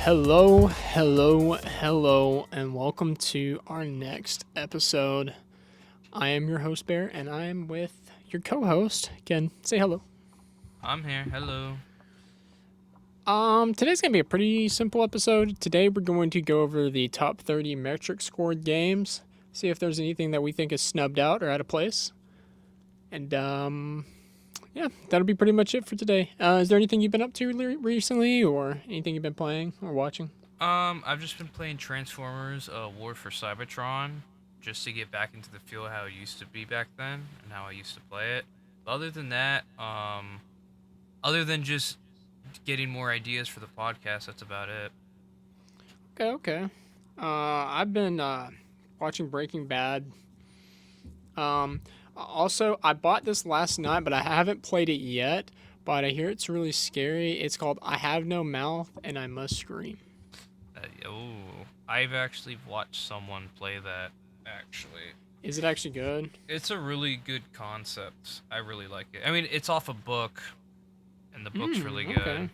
Hello, and welcome to our next episode. I am your host, Bear, and I am with your co-host. Again, say hello. I'm here. Hello. Today's gonna be a pretty simple episode. Today we're going to go over the top 30 metric scored games, see if there's anything that we think is snubbed out or out of place. And yeah, that'll be pretty much it for today. Is there anything you've been up to recently, or anything you've been playing or watching? I've just been playing Transformers: War for Cybertron, just to get back into the feel of how it used to be back then and how I used to play it. But other than that, other than just getting more ideas for the podcast, that's about it. Okay. I've been watching Breaking Bad. Also, I bought this last night, but I haven't played it yet. But I hear it's really scary. It's called I Have No Mouth and I Must Scream. I've actually watched someone play that. Actually, Is it actually good? it's a really good concept. I really like it. I mean, it's off a book, and the book's really Okay. good.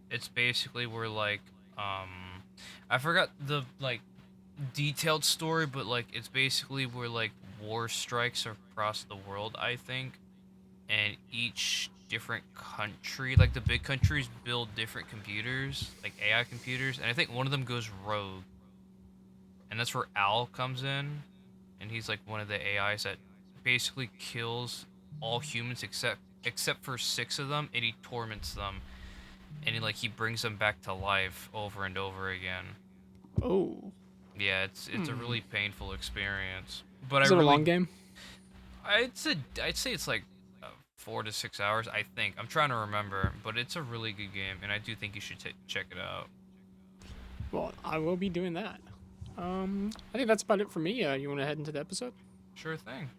It's basically where I forgot the detailed story, but it's basically where war strikes across the world, I think, and each different country, like the big countries, build different computers, like AI computers, and I think one of them goes rogue, and that's where Al comes in, and he's like one of the AIs that basically kills all humans except for six of them, and he torments them, and he brings them back to life over and over again. Oh. Yeah, it's a really painful experience. But I Is it a long really game? I'd say it's 4 to 6 hours. I think I'm trying to remember, but it's a really good game, and I do think you should check it out. Well, I will be doing that. I think that's about it for me. You want to head into the episode? Sure thing.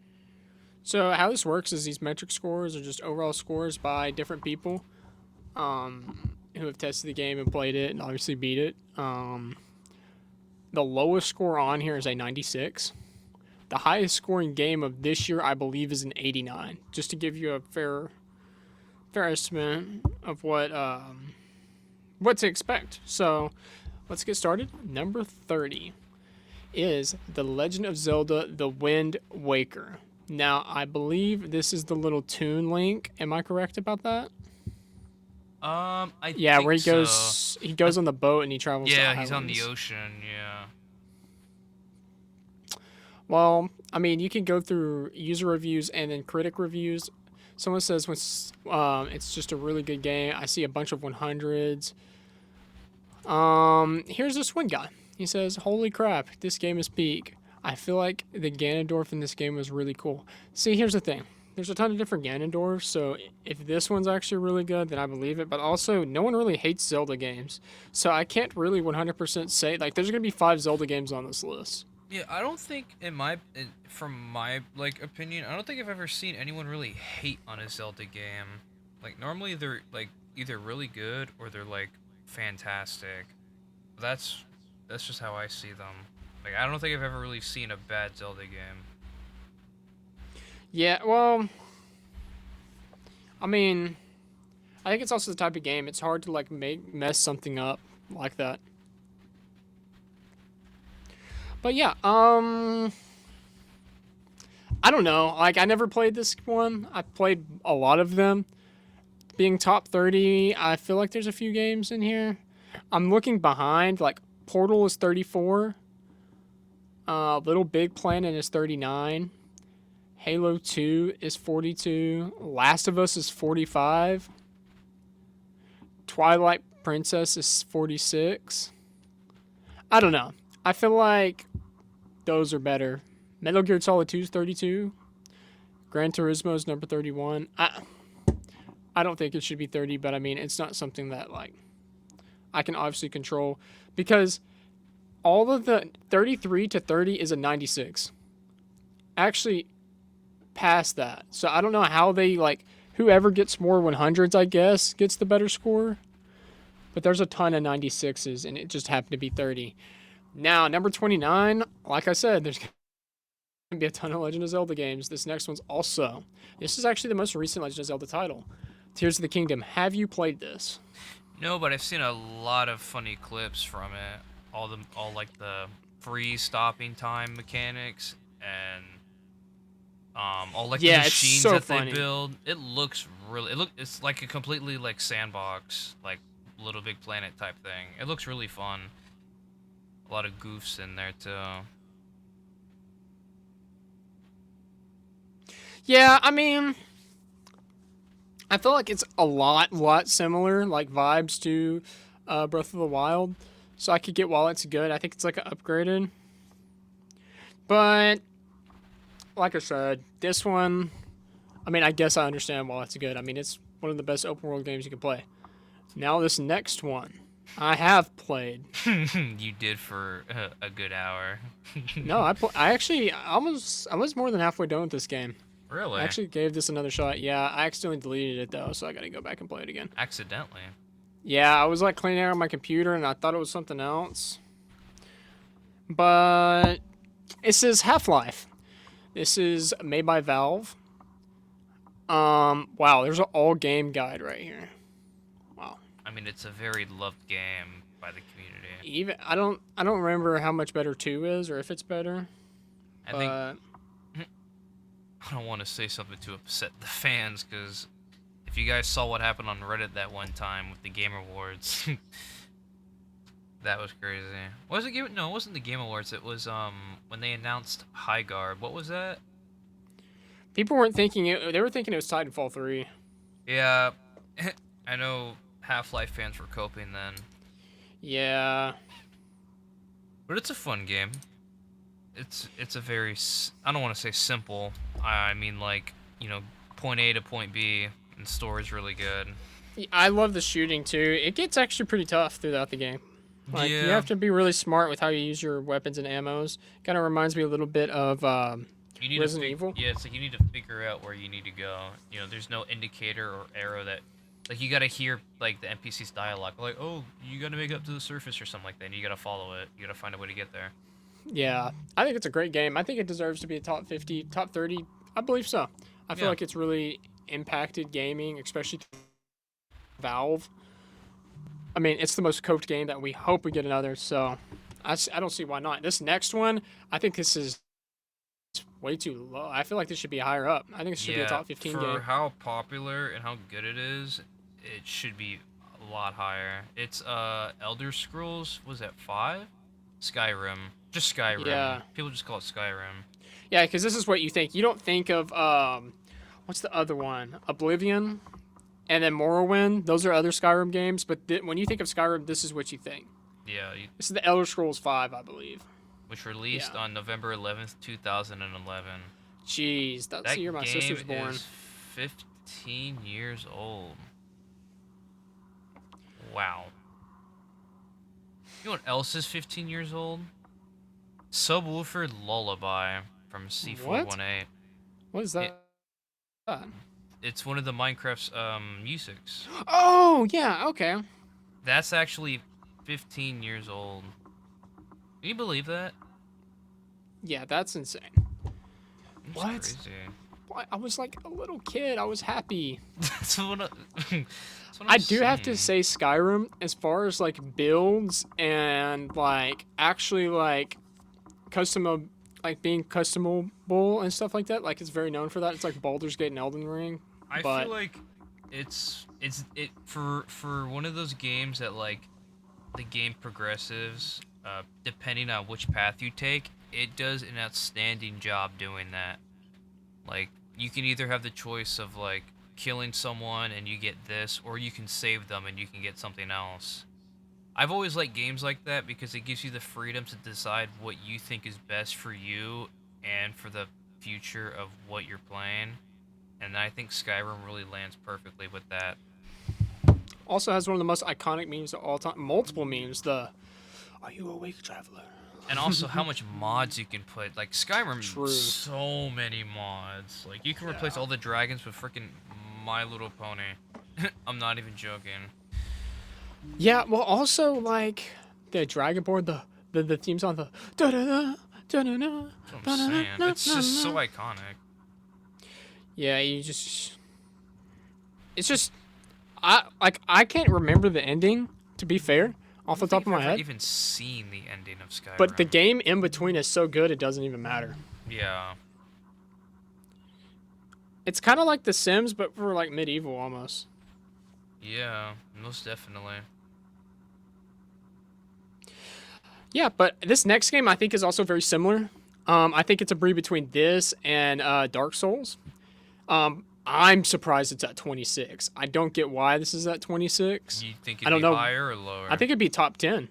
So how this works is these metric scores are just overall scores by different people who have tested the game and played it and obviously beat it. The lowest score on here is a 96. The highest scoring game of this year, I believe, is an 89. Just to give you a fair estimate of what to expect. So let's get started. Number 30 is The Legend of Zelda: The Wind Waker. Now, I believe this is the little Toon Link. Am I correct about that? I Yeah, where think he so. goes he I, goes on the boat and he travels to yeah, he's on the islands. ocean. Yeah. Well, I mean, you can go through user reviews and then critic reviews. Someone says it's just a really good game. I see a bunch of 100s. Here's this one guy. He says, "Holy crap, this game is peak. I feel like the Ganondorf in this game was really cool." See, here's the thing. There's a ton of different Ganondorfs, so if this one's actually really good, then I believe it. But also, no one really hates Zelda games, so I can't really 100% say there's gonna be 5 Zelda games on this list. Yeah, I don't think from my opinion, I don't think I've ever seen anyone really hate on a Zelda game. Like normally they're either really good or they're fantastic. That's that's just how I see them. Like I don't think I've ever really seen a bad Zelda game. Yeah, well, I mean, I think it's also the type of game. It's hard to mess something up like that. But yeah, I don't know. Like I never played this one. I played a lot of them. Being top 30, I feel like there's a few games in here. I'm looking behind. Like Portal is 34. Little Big Planet is 39. Halo 2 is 42. Last of Us is 45. Twilight Princess is 46. I don't know. I feel like those are better. Metal Gear Solid 2 is 32. Gran Turismo is number 31. I don't think it should be 30, but I mean, it's not something that I can obviously control because all of the 33 to 30 is a 96. Actually, past that. So I don't know how they whoever gets more 100s, I guess, gets the better score. But there's a ton of 96s, and it just happened to be 30. Now, number 29, like I said, there's going to be a ton of Legend of Zelda games. This next one's also. This is actually the most recent Legend of Zelda title. Tears of the Kingdom. Have you played this? No, but I've seen a lot of funny clips from it. All like the freeze stopping time mechanics and all like the Yeah, it's machines so that they funny. build. It looks really it's like a completely like sandbox, like Little Big Planet type thing. It looks really fun. A lot of goofs in there too. Yeah, I mean, I feel like it's a lot similar, like vibes to Breath of the Wild. So I could get while it's good. I think it's like upgraded. But like I said, this one, I mean, I guess I understand why it's good. I mean, it's one of the best open world games you can play. Now this next one, I have played. You did for a good hour. No, I actually I was more than halfway done with this game. I Really? actually gave this another shot. Yeah, I accidentally deleted it though, so I gotta go back and play it again. Accidentally. Yeah, I was like cleaning out my computer and I thought it was something else. But it says Half Life. This is made by Valve. Wow, there's an all game guide right here. Wow. I mean, it's a very loved game by the community. Even I don't remember how much better 2 is or if it's better. I think But I don't want to say something to upset the fans because if you guys saw what happened on Reddit that one time with the Game Awards, that was crazy. Was it game? No, it wasn't the Game Awards. It was when they announced High Guard. What was that? people weren't thinking it, they were thinking it was Titanfall 3. Yeah, I know Half-Life fans were coping then, Yeah. but it's a fun game. It's a very I don't want to say simple. I mean like point A to point B, and story's really good. I love the shooting too. It gets actually pretty tough throughout the game. Like you Yeah, have to be really smart with how you use your weapons and ammos. Kind of reminds me a little bit of you need to Resident Evil. yeah, it's like you need to figure out where you need to go. There's no indicator or arrow that like you gotta hear like the NPC's dialogue, like oh you gotta make it up to the surface or something like that. And you gotta follow it. You gotta find a way to get there. Yeah, I think it's a great game. I think it deserves to be a top 50, top 30. I believe so. I feel Yeah, like it's really impacted gaming, especially Valve. I mean, it's the most coped game that we hope we get another. So I don't see why not. This next one, I think this is way too low. I feel like this should be higher up. I think this should be a yeah. top 15 For game. how popular and how good it is, it should be a lot higher. It's Elder Scrolls was that 5? Skyrim. Just Skyrim. Yeah. People just call it Skyrim. Yeah, because this is what you think. You don't think of what's the other one? Oblivion, and then Morrowind. Those are other Skyrim games. But when you think of Skyrim, this is what you think. Yeah, This is the Elder Scrolls 5, I believe. which Yeah. released on November 11th, 2011. Jeez, that's That the year my game sister's born. is 15 years old. Wow. You know what else is 15 years old? Subwoofer Lullaby from C418. What is It, that? it's one of the Minecraft's musics. Oh, yeah, okay. That's actually 15 years old. Can you believe that? Yeah, that's insane. It's What? crazy. What? I was like a little kid. I was happy. That's what, that's what I I'm do have to saying. say Skyrim, as far as like builds and like actually like custom like being customable and stuff like that. Like it's very known for that. It's like Baldur's Gate and Elden Ring. I But feel like it for one of those games that like the game progresses depending on which path you take, it does an outstanding job doing that. Like you can either have the choice of like killing someone and you get this, or you can save them and you can get something else. I've always liked games like that because it gives you the freedom to decide what you think is best for you and for the future of what you're playing. And I think Skyrim really lands perfectly with that. also has one of the most iconic memes of all time. Multiple memes. The "Are you awake, traveler?" And also how much mods you can put. Like Skyrim, True. so many mods. Like you can replace Yeah. all the dragons with freaking My Little Pony. I'm not even joking. Yeah. Well, also like the Dragonborn, the theme song, the da da da da da da. That's what I'm saying. It's just so iconic. Yeah, you just. It's just. I can't remember the ending, to be fair, off the I don't top think of I've my ever head. even seen the ending of But the Skyrim. game in between is so good it doesn't even matter. Yeah. It's kind of like The Sims, but for like medieval almost. Yeah, most definitely. Yeah, but this next game I think is also very similar. I think it's a breed between this and Dark Souls. I'm surprised it's at 26. I don't get why this is at 26. You think I it'd don't be know. higher or I lower? think it'd be top 10.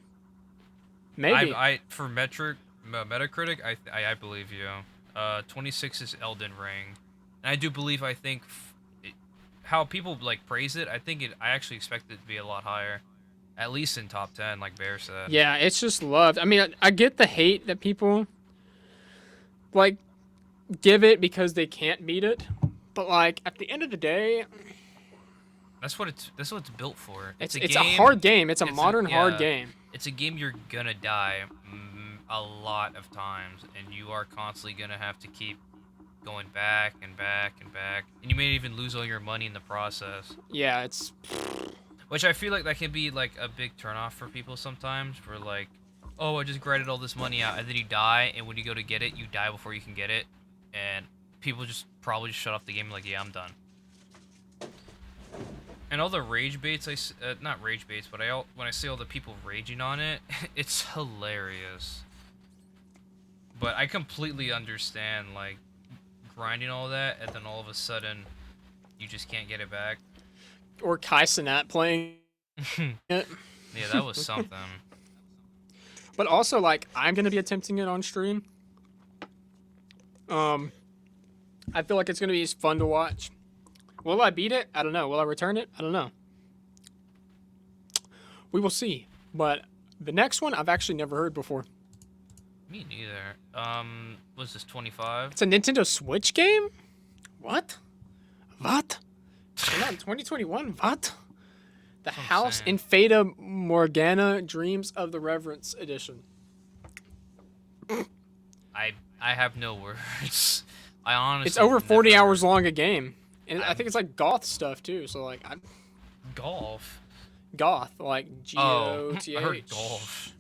Maybe. For Metacritic, I believe you. 26 is Elden Ring, and I do believe how people like praise it. I actually expect it to be a lot higher, at least in top 10, like Bear said. Yeah, it's just loved. I mean, I get the hate that people like give it because they can't beat it, but like at the end of the day, That's what it's built for. It's it's a it's a game. hard game. It's a It's a modern hard yeah. game. It's a game you're gonna die a lot of times, and you are constantly gonna have to keep going back and back and back, and you may even lose all your money in the process. Yeah, it's Which I feel like that can be like a big turnoff for people sometimes. For like, oh, I just grinded all this money out, and then you die, and when you go to get it, you die before you can get it, and people just probably just shut off the game like, yeah, I'm done. And all the rage baits, not rage baits, but when I see all the people raging on it, it's hilarious. But I completely understand like grinding all that, and then all of a sudden, you just can't get it back. or Kai Cenat playing it. Yeah, that was something. But also like I'm gonna be attempting it on stream. Um, I feel like it's gonna be fun to watch. Will I beat it? I don't know. Will I return it? I don't know. We will see. But the next one I've actually never heard before. Me neither. Was this 25? It's a Nintendo Switch game? What? What? Came out in 2021? What? The That's what I'm House saying. in Fata Morgana Dreams of the Reverence Edition. I have no words. I honestly. It's over 40 never- hours long a game. And I I'm- think it's like goth stuff too. So like I'm Golf. goth, like G O Oh, T I heard H. golf.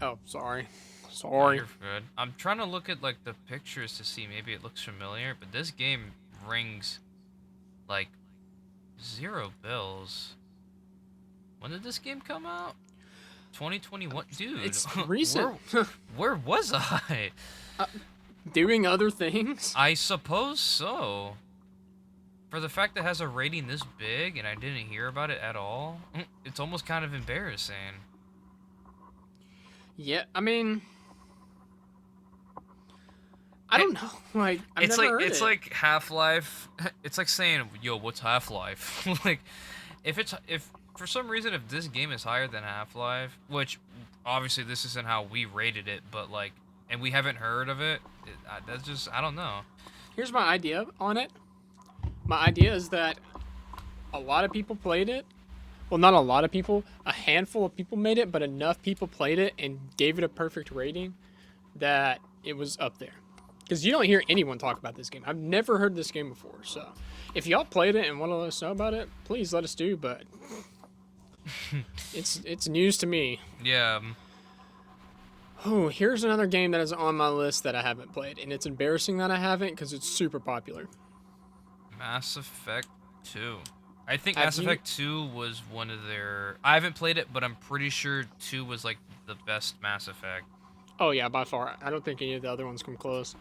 Oh, sorry. Oh, Sorry. you're good. I'm trying to look at like the pictures to see maybe it looks familiar, but this game rings like 0 bells. When did this game come out? 2021, dude. It's recent. Where was I? Doing other things. I suppose so. For the fact that it has a rating this big and I didn't hear about it at all, it's almost kind of embarrassing. Yeah, I mean, I don't know. Like, I've It's never like heard it's it. like Half-Life. It's like saying, "Yo, what's Half-Life?" Like, if for some reason if this game is higher than Half-Life, which obviously this isn't how we rated it, but like, and we haven't heard of it, that's just I don't know. Here's my idea on it. My idea is that a lot of people played it. Well, not a lot of people. A handful of people made it, but enough people played it and gave it a perfect rating that it was up there. Because you don't hear anyone talk about this game. I've never heard this game before. So, if y'all played it and want to let us know about it, please let us do. But it's news to me. Yeah. Oh, here's another game that is on my list that I haven't played, and it's embarrassing that I haven't because it's super popular. Mass Effect 2. I think Have Mass you- Effect 2 was one of their. I haven't played it, but I'm pretty sure 2 was like the best Mass Effect. Oh yeah, by far. I don't think any of the other ones come close.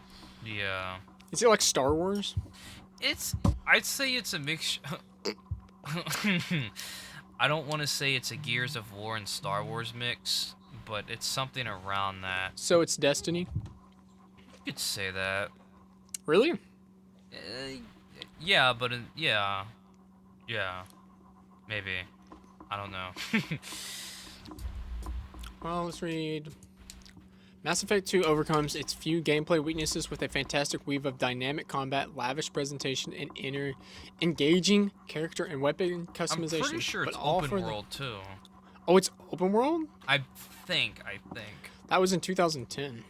Yeah. Is it like Star Wars? I'd say it's a mix. I don't want to say it's a Gears of War and Star Wars mix, but it's something around that. So it's Destiny? You could say that. Really? Yeah, but yeah, maybe. I don't know. Well, let's read. Mass Effect 2 overcomes its few gameplay weaknesses with a fantastic weave of dynamic combat, lavish presentation, and engaging character and weapon customization. I'm pretty sure but it's all open for the- world too. Oh, it's open world? I think. That was in 2010.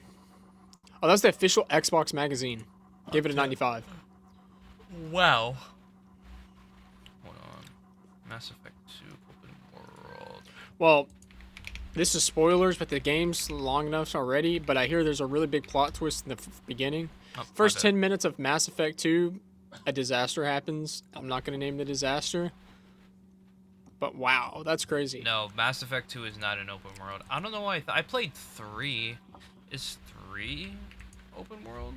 Oh, that's the official Xbox magazine. Gave it a 95. Wow. Hold on. Mass Effect 2 open world. Well, this is spoilers, but the game's long enough already. But I hear there's a really big plot twist in the beginning. Oh, my First bad. 10 minutes of Mass Effect 2, a disaster happens. I'm not going to name the disaster. But wow, that's crazy. No, Mass Effect 2 is not an open world. I don't know why I played 3. Is 3 open world?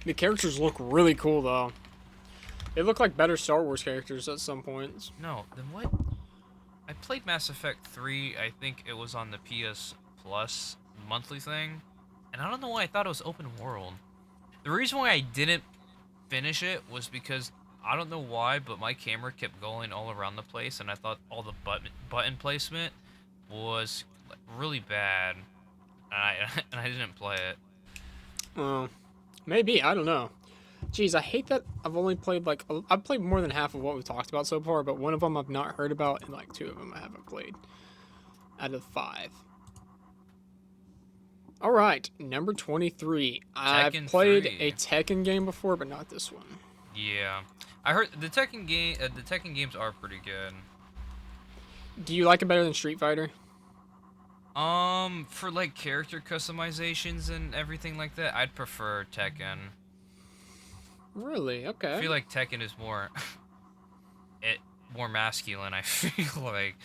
The characters look really cool, though. They look like better Star Wars characters at some points. No, then what? I played Mass Effect 3, I think it was on the PS Plus monthly thing. And I don't know why I thought it was open world. The reason why I didn't finish it was because, I don't know why, but my camera kept going all around the place, and I thought all the button placement was like, really bad. And I didn't play it. Maybe, I don't know. Jeez, I hate that I've only played I've played more than half of what we've talked about so far, but one of them I've not heard about, and like 2 of them I haven't played out of 5. All right, number 23. I've played 3. a Tekken game before, but not this one. Yeah, I heard the Tekken games are pretty good. Do you like it better than Street Fighter? For like character customizations and everything like that, I'd prefer Tekken. Really? Okay. I feel like Tekken is more more masculine. I feel like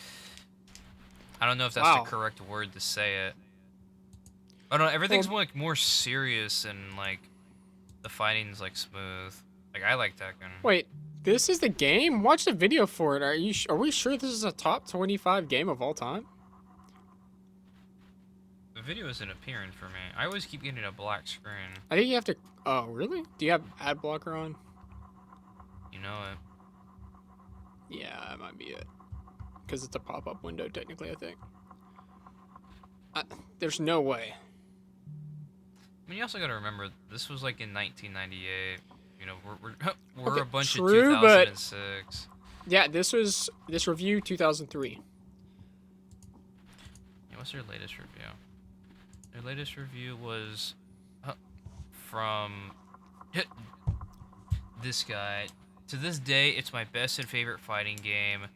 I don't know if that's the correct word to say it. I don't know. Everything's more serious and like the fighting's like smooth. Like I like Tekken. Wait, this is the game? Watch the video for it. Are we sure this is a top 25 game of all time? The video isn't appearing for me. I always keep getting a black screen. I think you have to. Oh, really? Do you have ad blocker on? You know it. Yeah, that might be it. Because it's a pop-up window, technically, I think. There's no way. I mean, you also got to remember this was like in 1998. You know, we're Okay, a bunch true, of 2006. Yeah, this review 2003. Yeah, what's their latest review? Their latest review was from this guy. To this day, it's my best and favorite fighting game.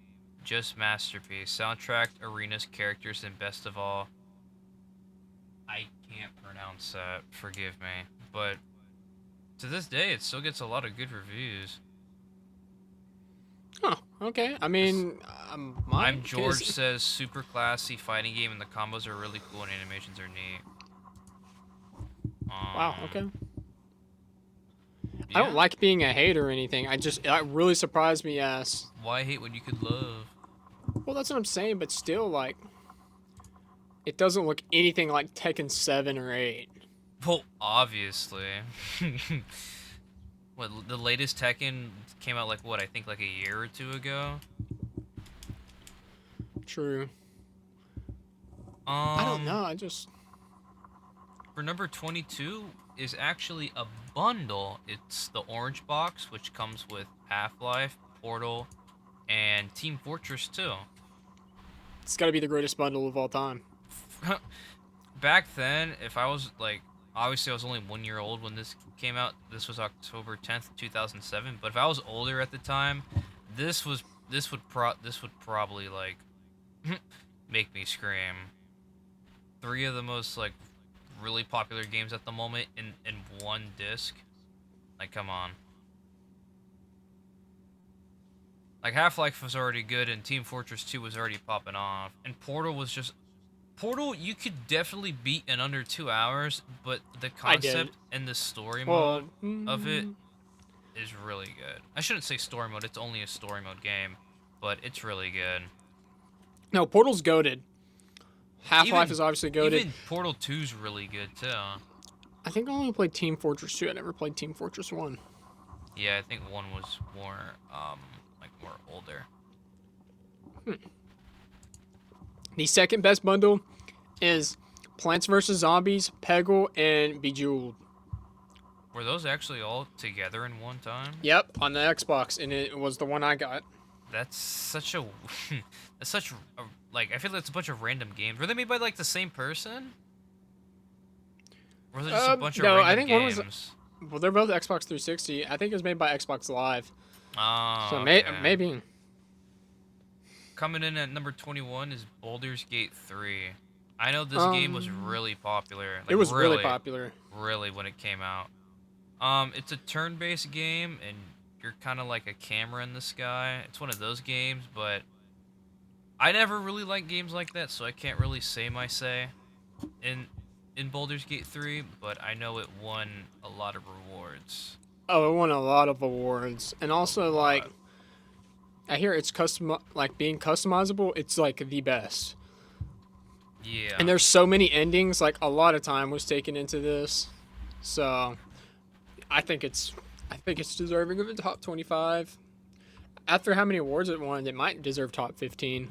Just masterpiece. Soundtrack, arenas, characters, and best of all. I can't pronounce that. Forgive me. But to this day, it still gets a lot of good reviews. Huh, okay. I mean, I'm George says, super classy fighting game, and the combos are really cool and animations are neat. Wow, okay. Yeah. I don't like being a hater or anything. It really surprised me as... Why hate what you could love? Well, that's what I'm saying, but still, like... It doesn't look anything like Tekken 7 or 8. Well, obviously. What, the latest Tekken came out like, what, I think like a year or 2 ago? True. I don't know, For number 22 is actually a bundle. It's the orange box, which comes with Half-Life, Portal, and Team Fortress 2. It's gotta be the greatest bundle of all time. Back then, if I was like, obviously I was only 1 year old when this came out. This was October 10th, 2007. But if I was older at the time, this would probably like make me scream. 3 of the most like really popular games at the moment in one disc. Like, come on. Like, Half-Life was already good, and Team Fortress 2 was already popping off. And Portal was just... Portal, you could definitely beat in under 2 hours, but the concept and the story mode of it is really good. I shouldn't say story mode, it's only a story mode game, but it's really good. No, Portal's goated. Half-Life is obviously goated. Even Portal 2's really good, too. I think I only played Team Fortress 2. I never played Team Fortress 1. Yeah, I think 1 was more, more older. The second best bundle is Plants vs. Zombies, Peggle, and Bejeweled. Were those actually all together in one time? Yep, on the Xbox, and it was the one I got. That's such a... like, I feel like it's a bunch of random games. Were they made by, like, the same person? Or was it just a bunch of random games? One was... Well, they're both Xbox 360. I think it was made by Xbox Live. Oh, so okay. maybe... coming in at number 21 is Baldur's Gate 3. I know this game was Um, really popular, it like was really really, popular. really when it came out. It's a turn-based game, and you're kind of like a camera in the sky. It's one of those games, but I never really liked games like that, so I can't really say my say in in Baldur's Gate 3. But I know it won a lot of rewards. Oh, it won a lot of awards, and A also like lot. I hear it's custom, like being customizable. It's like the best, and Yeah. there's so many endings. Like a lot of time was taken into this, so I think it's I think it's deserving of a top 25. After how many awards it won, it might deserve top 15.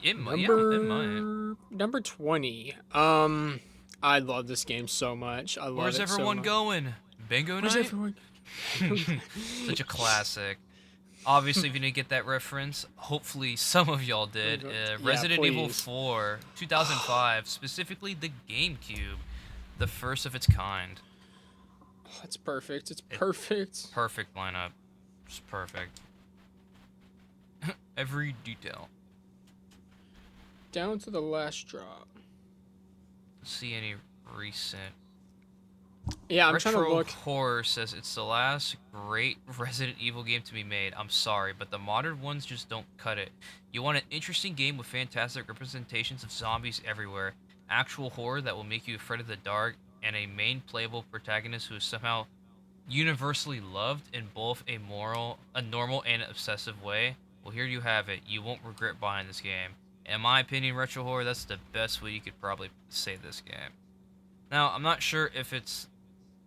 Yeah, it might. Number 20. I love this game so much. I love Where's it so everyone much. going? Bingo Where's night? everyone? Such a classic. Obviously, if you didn't get that reference, hopefully some of y'all did. Yeah, Resident Evil please. 4, 2005, specifically the GameCube, the first of its kind. Oh, it's perfect. It's It, perfect. perfect lineup. Just perfect. Every detail. Down to the last drop. See any recent. Yeah, I'm trying to Retro look. Horror says it's the last great Resident Evil game to be made. I'm sorry, but the modern ones just don't cut it. You want an interesting game with fantastic representations of zombies everywhere, actual horror that will make you afraid of the dark, and a main playable protagonist who is somehow universally loved in both a normal and obsessive way. Well, here you have it. You won't regret buying this game. In my opinion, Retro Horror, that's the best way you could probably say this game. Now, I'm not sure if it's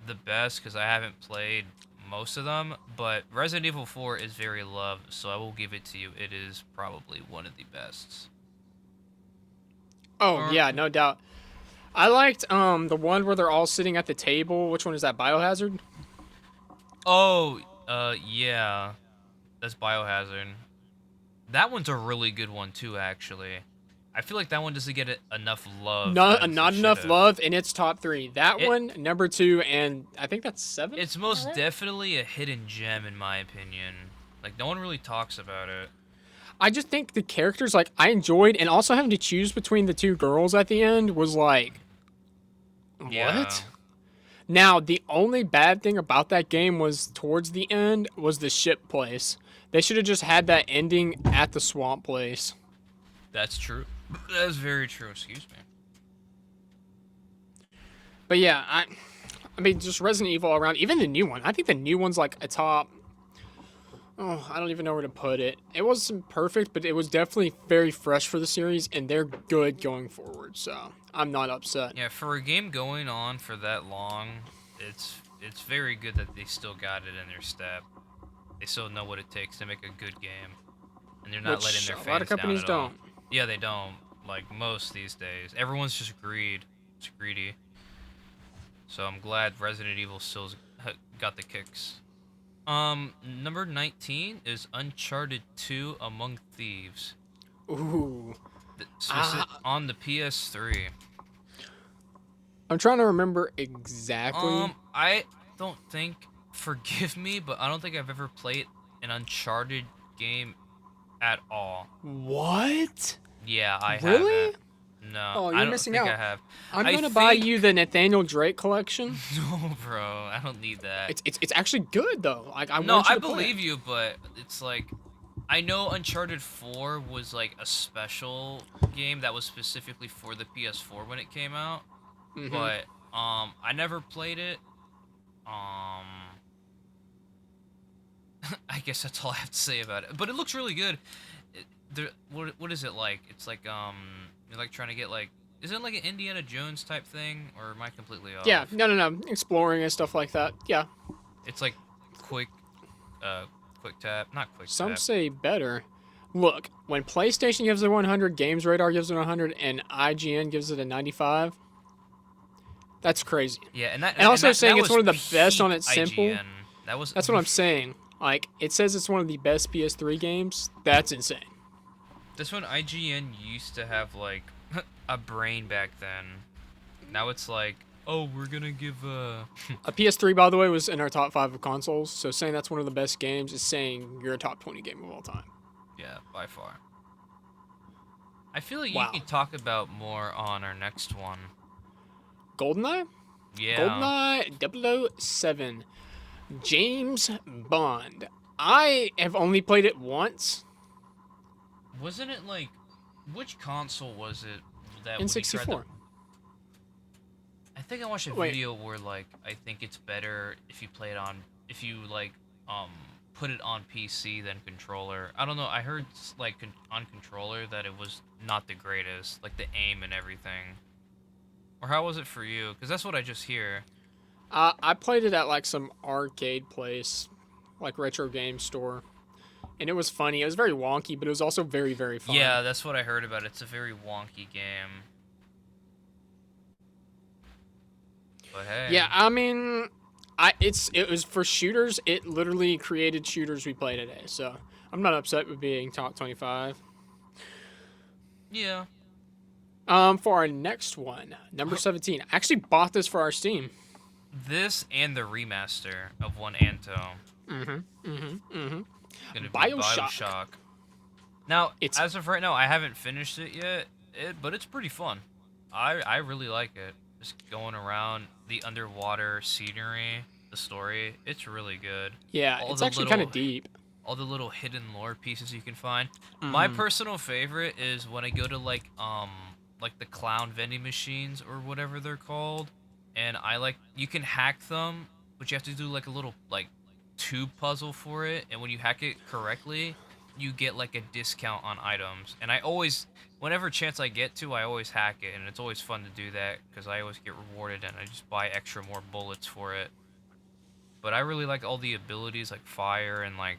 the best because I haven't played most of them, but Resident Evil 4 is very loved, so I will give it to you. It is probably one of the best. Oh Or yeah, no doubt. I liked the one where they're all sitting at the table. Which one is that? Biohazard? oh, yeah, that's Biohazard. That one's a really good one too, actually. I feel like that one doesn't get enough love as it Not should enough have. love in its top 3. That It one, number 2, and I think that's 7. it's Am I most right? definitely a hidden gem in my opinion. Like no one really talks about it. I just think the characters like I enjoyed, and also having to choose between the two girls at the end was like, Yeah, what? Now the only bad thing about that game was towards the end was the ship place. They should have just had that ending at the swamp place. that's true. That's very true. Excuse me. But yeah, I mean, just Resident Evil all around. Even the new one. I think the new one's like a top. Oh, I don't even know where to put it. It wasn't perfect, but it was definitely very fresh for the series, and they're good going forward. So I'm not upset. Yeah, for a game going on for that long, it's very good that they still got it in their step. They still know what it takes to make a good game, and they're not letting Which their a lot of fans down companies at all. don't. Yeah, they don't. Like most these days, everyone's just it's greedy. So I'm glad Resident Evil still's got the kicks. Number 19 is Uncharted 2: Among Thieves. Ooh. On the PS3. I'm trying to remember exactly. I don't think, forgive me, but I don't think I've ever played an Uncharted game at all. What? Yeah, I Really? haven't. No, Oh, I you're don't missing think I out. have. I'm I gonna buy think you the Nathaniel Drake collection. no, bro. I don't need that. It's actually good though. Like I No, want you I to play believe it. you, but it's like I know Uncharted 4 was like a special game that was specifically for the PS4 when it came out, Mm-hmm. but I never played it. Um I guess that's all I have to say about it. But it looks really good. What is it like? It's like you're like trying to get like is it like an Indiana Jones type thing or am I completely Yeah. off? No. Exploring and stuff like that. Yeah. It's like quick uh quick tap, not quick Some tap. say better. Look, when PlayStation gives it 100, Games Radar gives it 100, and IGN gives it a 95, that's crazy. Yeah, And also saying that it's was one of the best on peak its simple. IGN. That was That's what I'm saying. Like, it says it's one of the best PS3 games. That's insane. this one IGN used to have like a brain back then. Now it's like, oh, we're gonna give A PS3, by the way, was in our top 5 of consoles, so saying that's one of the best games is saying you're a top 20 game of all time. Yeah, by far. I feel like you Wow. can talk about more on our next one. GoldenEye? Yeah. GoldenEye 007. James Bond. I have only played it once. Wasn't it like, which console was it that when you tried to? N64. I think I watched a Wait, video where like I think it's better if you play it on if you like um put it on PC than controller. I don't know. I heard like on controller that it was not the greatest, like the aim and everything. Or how was it for you? Because that's what I just hear. I played it at like some arcade place, like retro game store, and it was funny. It was very wonky, but it was also very, very fun. Yeah, that's what I heard about it. It's a very wonky game. But hey. Yeah, I mean, it was for shooters. It literally created shooters we play today. So I'm not upset with being top 25. Yeah. For our next one, number 17. I actually bought this for our Steam. This and the remaster of One Anto. Gonna be Bioshock. Bioshock. Now, It's as of right now, I haven't finished it yet, but it's pretty fun. I really like it. Just going around the underwater scenery, the story, it's really good. yeah, All it's the actually kind of little deep. all the little hidden lore pieces you can find. My personal favorite is when I go to like the clown vending machines or whatever they're called, and you can hack them, but you have to do like a little like tube puzzle for it, and when you hack it correctly, you get like a discount on items. And I always, whenever chance I get to, I always hack it, and it's always fun to do that because I always get rewarded and I just buy extra more bullets for it. But I really like all the abilities like fire and like,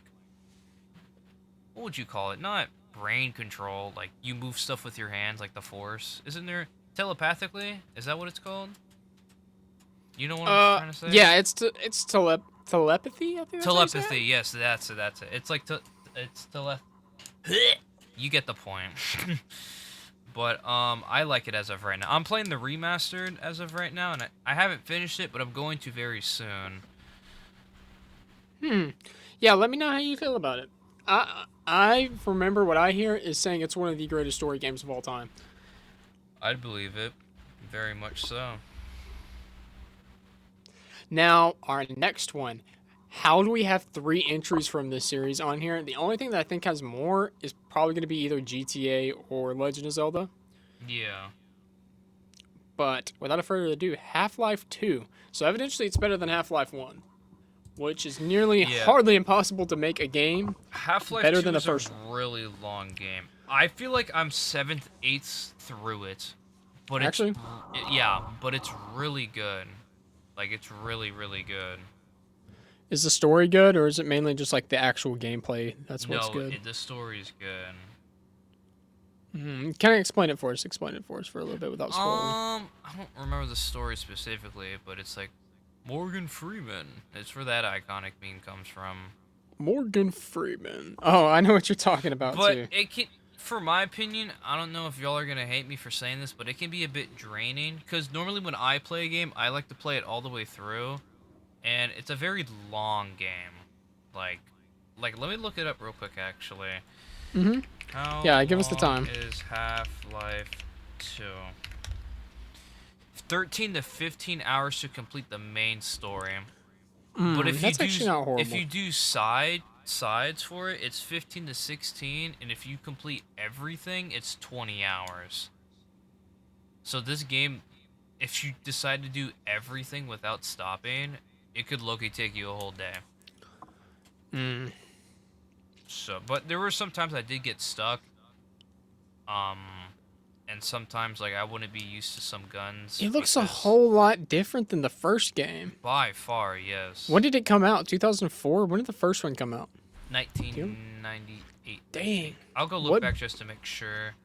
what would you call it? Not brain control, like you move stuff with your hands like the force. Isn't there telepathically? Is that what it's called? You know what I'm trying to say? Yeah, it's telepathy. I think that's how you say it. Telepathy, yes, that's it, that's it. It's like it's You get the point. But I like it as of right now. I'm playing the remastered as of right now, and I haven't finished it, but I'm going to very soon. Yeah, let me know how you feel about it. I remember what I hear is saying it's one of the greatest story games of all time. I'd believe it, very much so. Now, our next one. How do we have 3 entries from this series on here? The only thing that I think has more is probably going to be either GTA or Legend of Zelda. Yeah. But without further ado, Half-Life 2. So evidently it's better than Half-Life 1, which is nearly hardly impossible to make a game Half-Life better 2 than the is first a one. really long game. I feel like I'm 7th, 8th through it. But Actually? yeah, but it's really good. Like, it's really, really good. Is the story good, or is it mainly just like the actual gameplay that's what's No, good? the story's good. Can I explain it for us? Explain it for us for a little bit without spoiling. I don't remember the story specifically, but it's like Morgan Freeman. It's where that iconic meme comes from. Morgan Freeman. Oh, I know what you're talking about But too. it can, for my opinion, I don't know if y'all are gonna hate me for saying this, but it can be a bit draining. Because normally when I play a game, I like to play it all the way through, and it's a very long game. Like let me look it up real quick, actually. How Yeah, give us the long time. is Half-Life 2? 13 to 15 hours to complete the main story. But if That's you actually not horrible. if you do sides for it, it's 15 to 16, and if you complete everything, it's 20 hours. So this game, if you decide to do everything without stopping, it could low-key take you a whole day. So, but there were some times I did get stuck. And sometimes like I wouldn't be used to some guns. It looks a because whole lot different than the first game. by far, yes. When did it come out? 2004? When did the first one come out? 1998. Dang. I'll go look What- back just to make sure.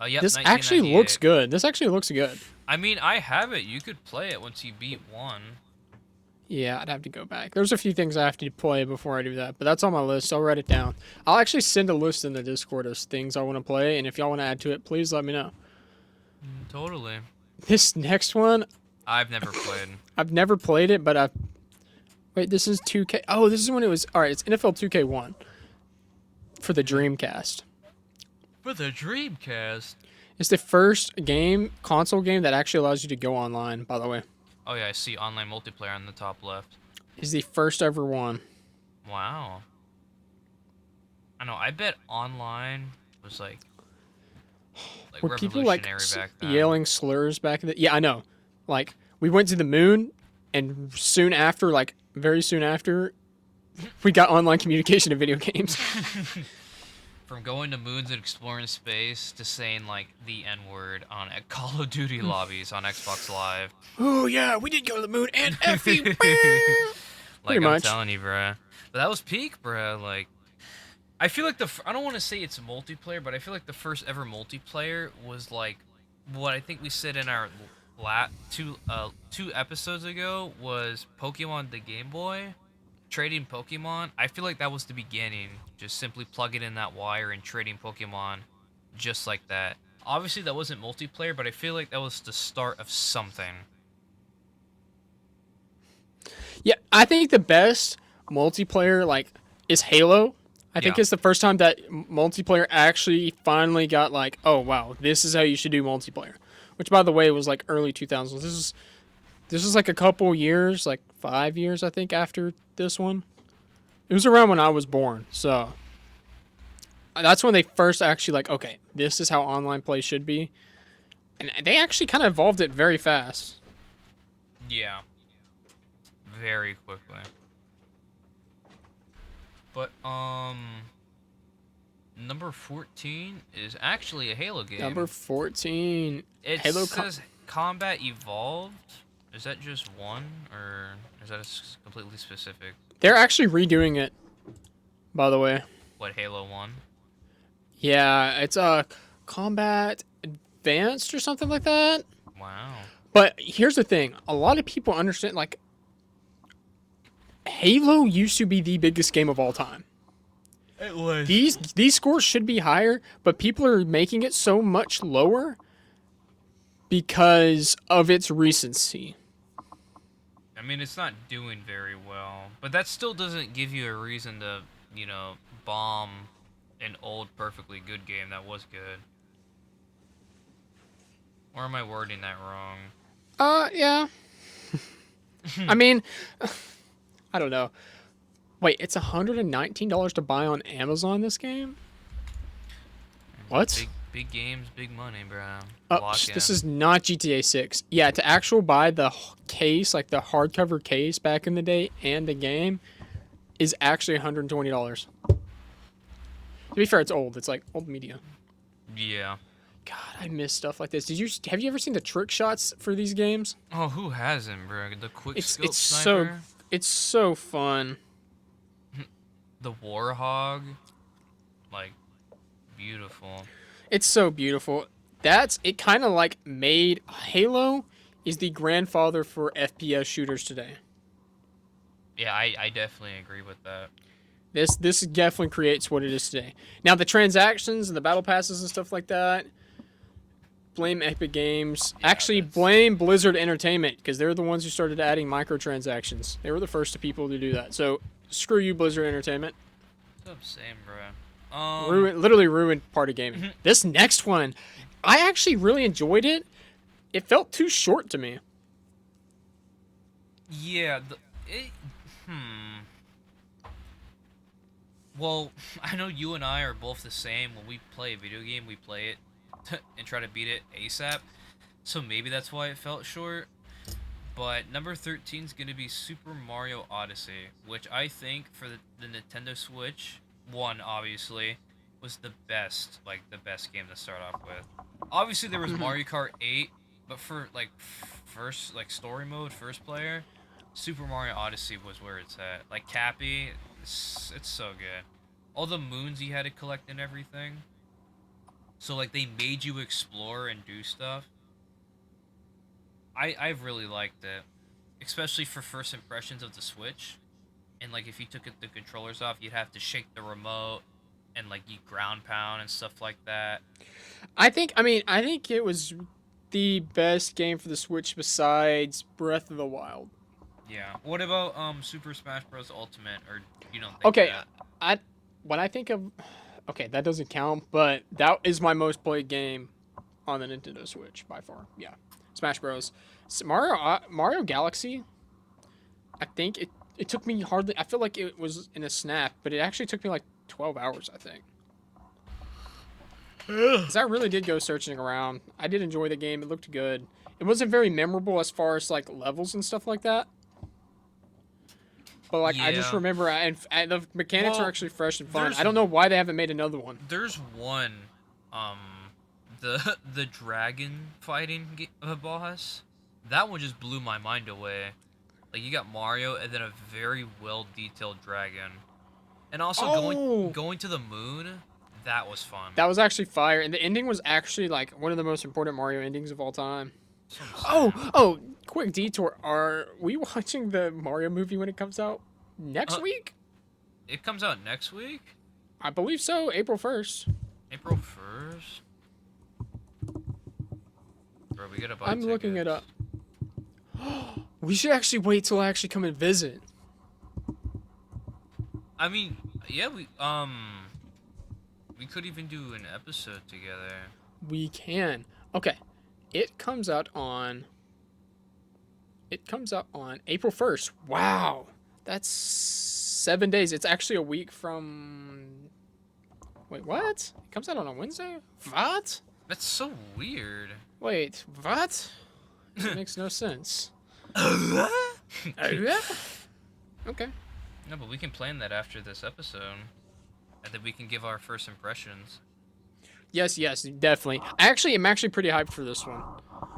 Yep, This actually looks 1998. good. This actually looks good. I mean, I have it. You could play it once you beat 1. Yeah, I'd have to go back. There's a few things I have to play before I do that, but that's on my list. I'll write it down. I'll actually send a list in the Discord of things I want to play, and if y'all want to add to it, please let me know. Totally. This next one, I've never played. I've never played it, but Wait, this is 2K. Oh, this is when it was... Alright, it's NFL 2K1. for the Dreamcast. For the Dreamcast. It's the first console game that actually allows you to go online, by the way. Oh yeah, I see online multiplayer on the top left. It's the first ever one. Wow. I know. I bet online was like Were people like revolutionary back then. yelling slurs back in the? Yeah, I know. Like we went to the moon, and soon after, like very soon after, we got online communication in video games. From going to moons and exploring space to saying like the N word on Call of Duty lobbies on Xbox Live. Oh yeah, we did go to the moon and F you. Like Pretty I'm much. telling you, bruh. But that was peak, bruh. Like, I feel like I don't want to say it's multiplayer, but I feel like the first ever multiplayer was like what I think we said in our two episodes ago was Pokemon the Game Boy. Trading Pokemon, I feel like that was the beginning. Just simply plugging in that wire and trading Pokemon just like that. Obviously, that wasn't multiplayer, but I feel like that was the start of something. Yeah, I think the best multiplayer like is Halo. I think Yeah. it's the first time that multiplayer actually finally got like, oh wow, this is how you should do multiplayer. Which, by the way, was like early 2000s. This is like a couple years, like 5 years, I think, after this one. It was around when I was born, so that's when they first actually like, okay, this is how online play should be, and they actually kind of evolved it very fast. Yeah. Very quickly. But number 14 is actually a Halo game. Number 14, It Halo. says Combat Evolved. Is that just one, or is that completely specific? They're actually redoing it, by the way. What, Halo 1? Yeah, it's Combat Advanced or something like that. Wow. But here's the thing: a lot of people understand like Halo used to be the biggest game of all time. It was. These scores should be higher, but people are making it so much lower because of its recency. I mean, it's not doing very well, but that still doesn't give you a reason to, bomb an old, perfectly good game that was good. Or am I wording that wrong? Yeah. I mean, I don't know. Wait, it's $119 to buy on Amazon this game? What? Big games, big money, bro. This is not GTA 6. Yeah, to actual buy the case, like the hardcover case back in the day, and the game, is actually $120. To be fair, it's old. It's like old media. Yeah. God, I miss stuff like this. Have you ever seen the trick shots for these games? Oh, who hasn't, bro? The quick scope It's sniper. it's so fun. The Warhog. Like, beautiful. It's so beautiful. It kind of like made Halo is the grandfather for FPS shooters today. Yeah, I definitely agree with that. This definitely creates what it is today. Now the transactions and the battle passes and stuff like that, blame Epic Games. Yeah, Actually, blame Blizzard Entertainment because they're the ones who started adding microtransactions. They were the first people to do that. So screw you, Blizzard Entertainment. What's up, Sam, bro? Literally ruined part of gaming. This next one, I actually really enjoyed it. It felt too short to me. Yeah. Well, I know you and I are both the same. When we play a video game, we play it and try to beat it ASAP. So maybe that's why it felt short. But number 13 is going to be Super Mario Odyssey, which I think for the Nintendo Switch, one obviously, was the best game to start off with. Obviously there was Mario Kart 8, but for first story mode, first player, Super Mario Odyssey was where it's at. Like Cappy, it's so good. All the moons you had to collect and everything. So like they made you explore and do stuff. I've really liked it, especially for first impressions of the Switch. And like if you took the controllers off, you'd have to shake the remote and like you ground pound and stuff like that. I think it was the best game for the Switch besides Breath of the Wild. Yeah. What about Super Smash Bros. Ultimate, or you don't think Okay, that? when I think of Okay, that doesn't count, but that is my most played game on the Nintendo Switch by far. Yeah, Smash Bros. Mario Galaxy. I think it took me hardly. I feel like it was in a snap, but it actually took me like 12 hours. I think. 'Cause I really did go searching around. I did enjoy the game. It looked good. It wasn't very memorable as far as like levels and stuff like that. But like I just Yeah. remember, and the mechanics are Well, actually fresh and fun. there's I don't know why they haven't made another one. there's one, um, the dragon fighting boss. That one just blew my mind away. Like you got Mario and then a very well detailed dragon, and also Oh, going to the moon. That was fun. that was actually fire, and the ending was actually like one of the most important Mario endings of all time. That's what I'm saying. Oh, quick detour. Are we watching the Mario movie when it comes out next Uh, week? it comes out next week, I believe so, April 1st. April 1st. Bro, we gotta buy I'm looking it tickets. up. We should actually wait till I actually come and visit. I mean, yeah, we could even do an episode together. We can. Okay. It comes out on April 1st. Wow. That's 7 days. It's actually a week from Wait, what? It comes out on a Wednesday? What? That's so weird. Wait, what? It makes no sense. No, Yeah. Okay. but we can plan that after this episode, and then we can give our first impressions. Yes, definitely. I'm actually pretty hyped for this one.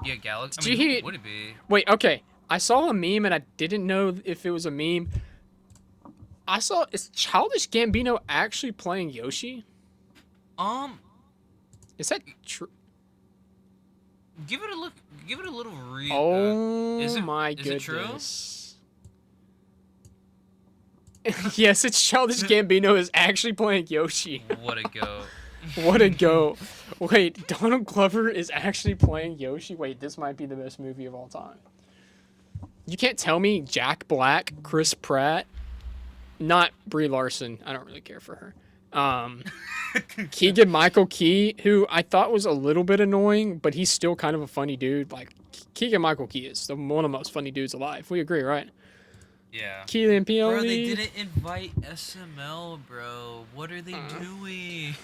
Yeah, Galaxy. Did I you mean, hear- who would it be? Wait, okay. I saw a meme and I didn't know if it was a meme. Is Childish Gambino actually playing Yoshi? Um, Is that true? give it a look. Give it a little read. Oh is it- my is it true? goodness. Yes, it's Childish Gambino is actually playing Yoshi. What a go! What a go. Wait, Donald Glover is actually playing Yoshi? Wait, this might be the best movie of all time. You can't tell me Jack Black, Chris Pratt, not Brie Larson. I don't really care for her. Keegan Michael Key, who I thought was a little bit annoying, but he's still kind of a funny dude. Like, Keegan Michael Key is one of the most funny dudes alive. We agree, right? Yeah. Keelan Bro, they Peele. didn't invite SML, bro. What are they doing?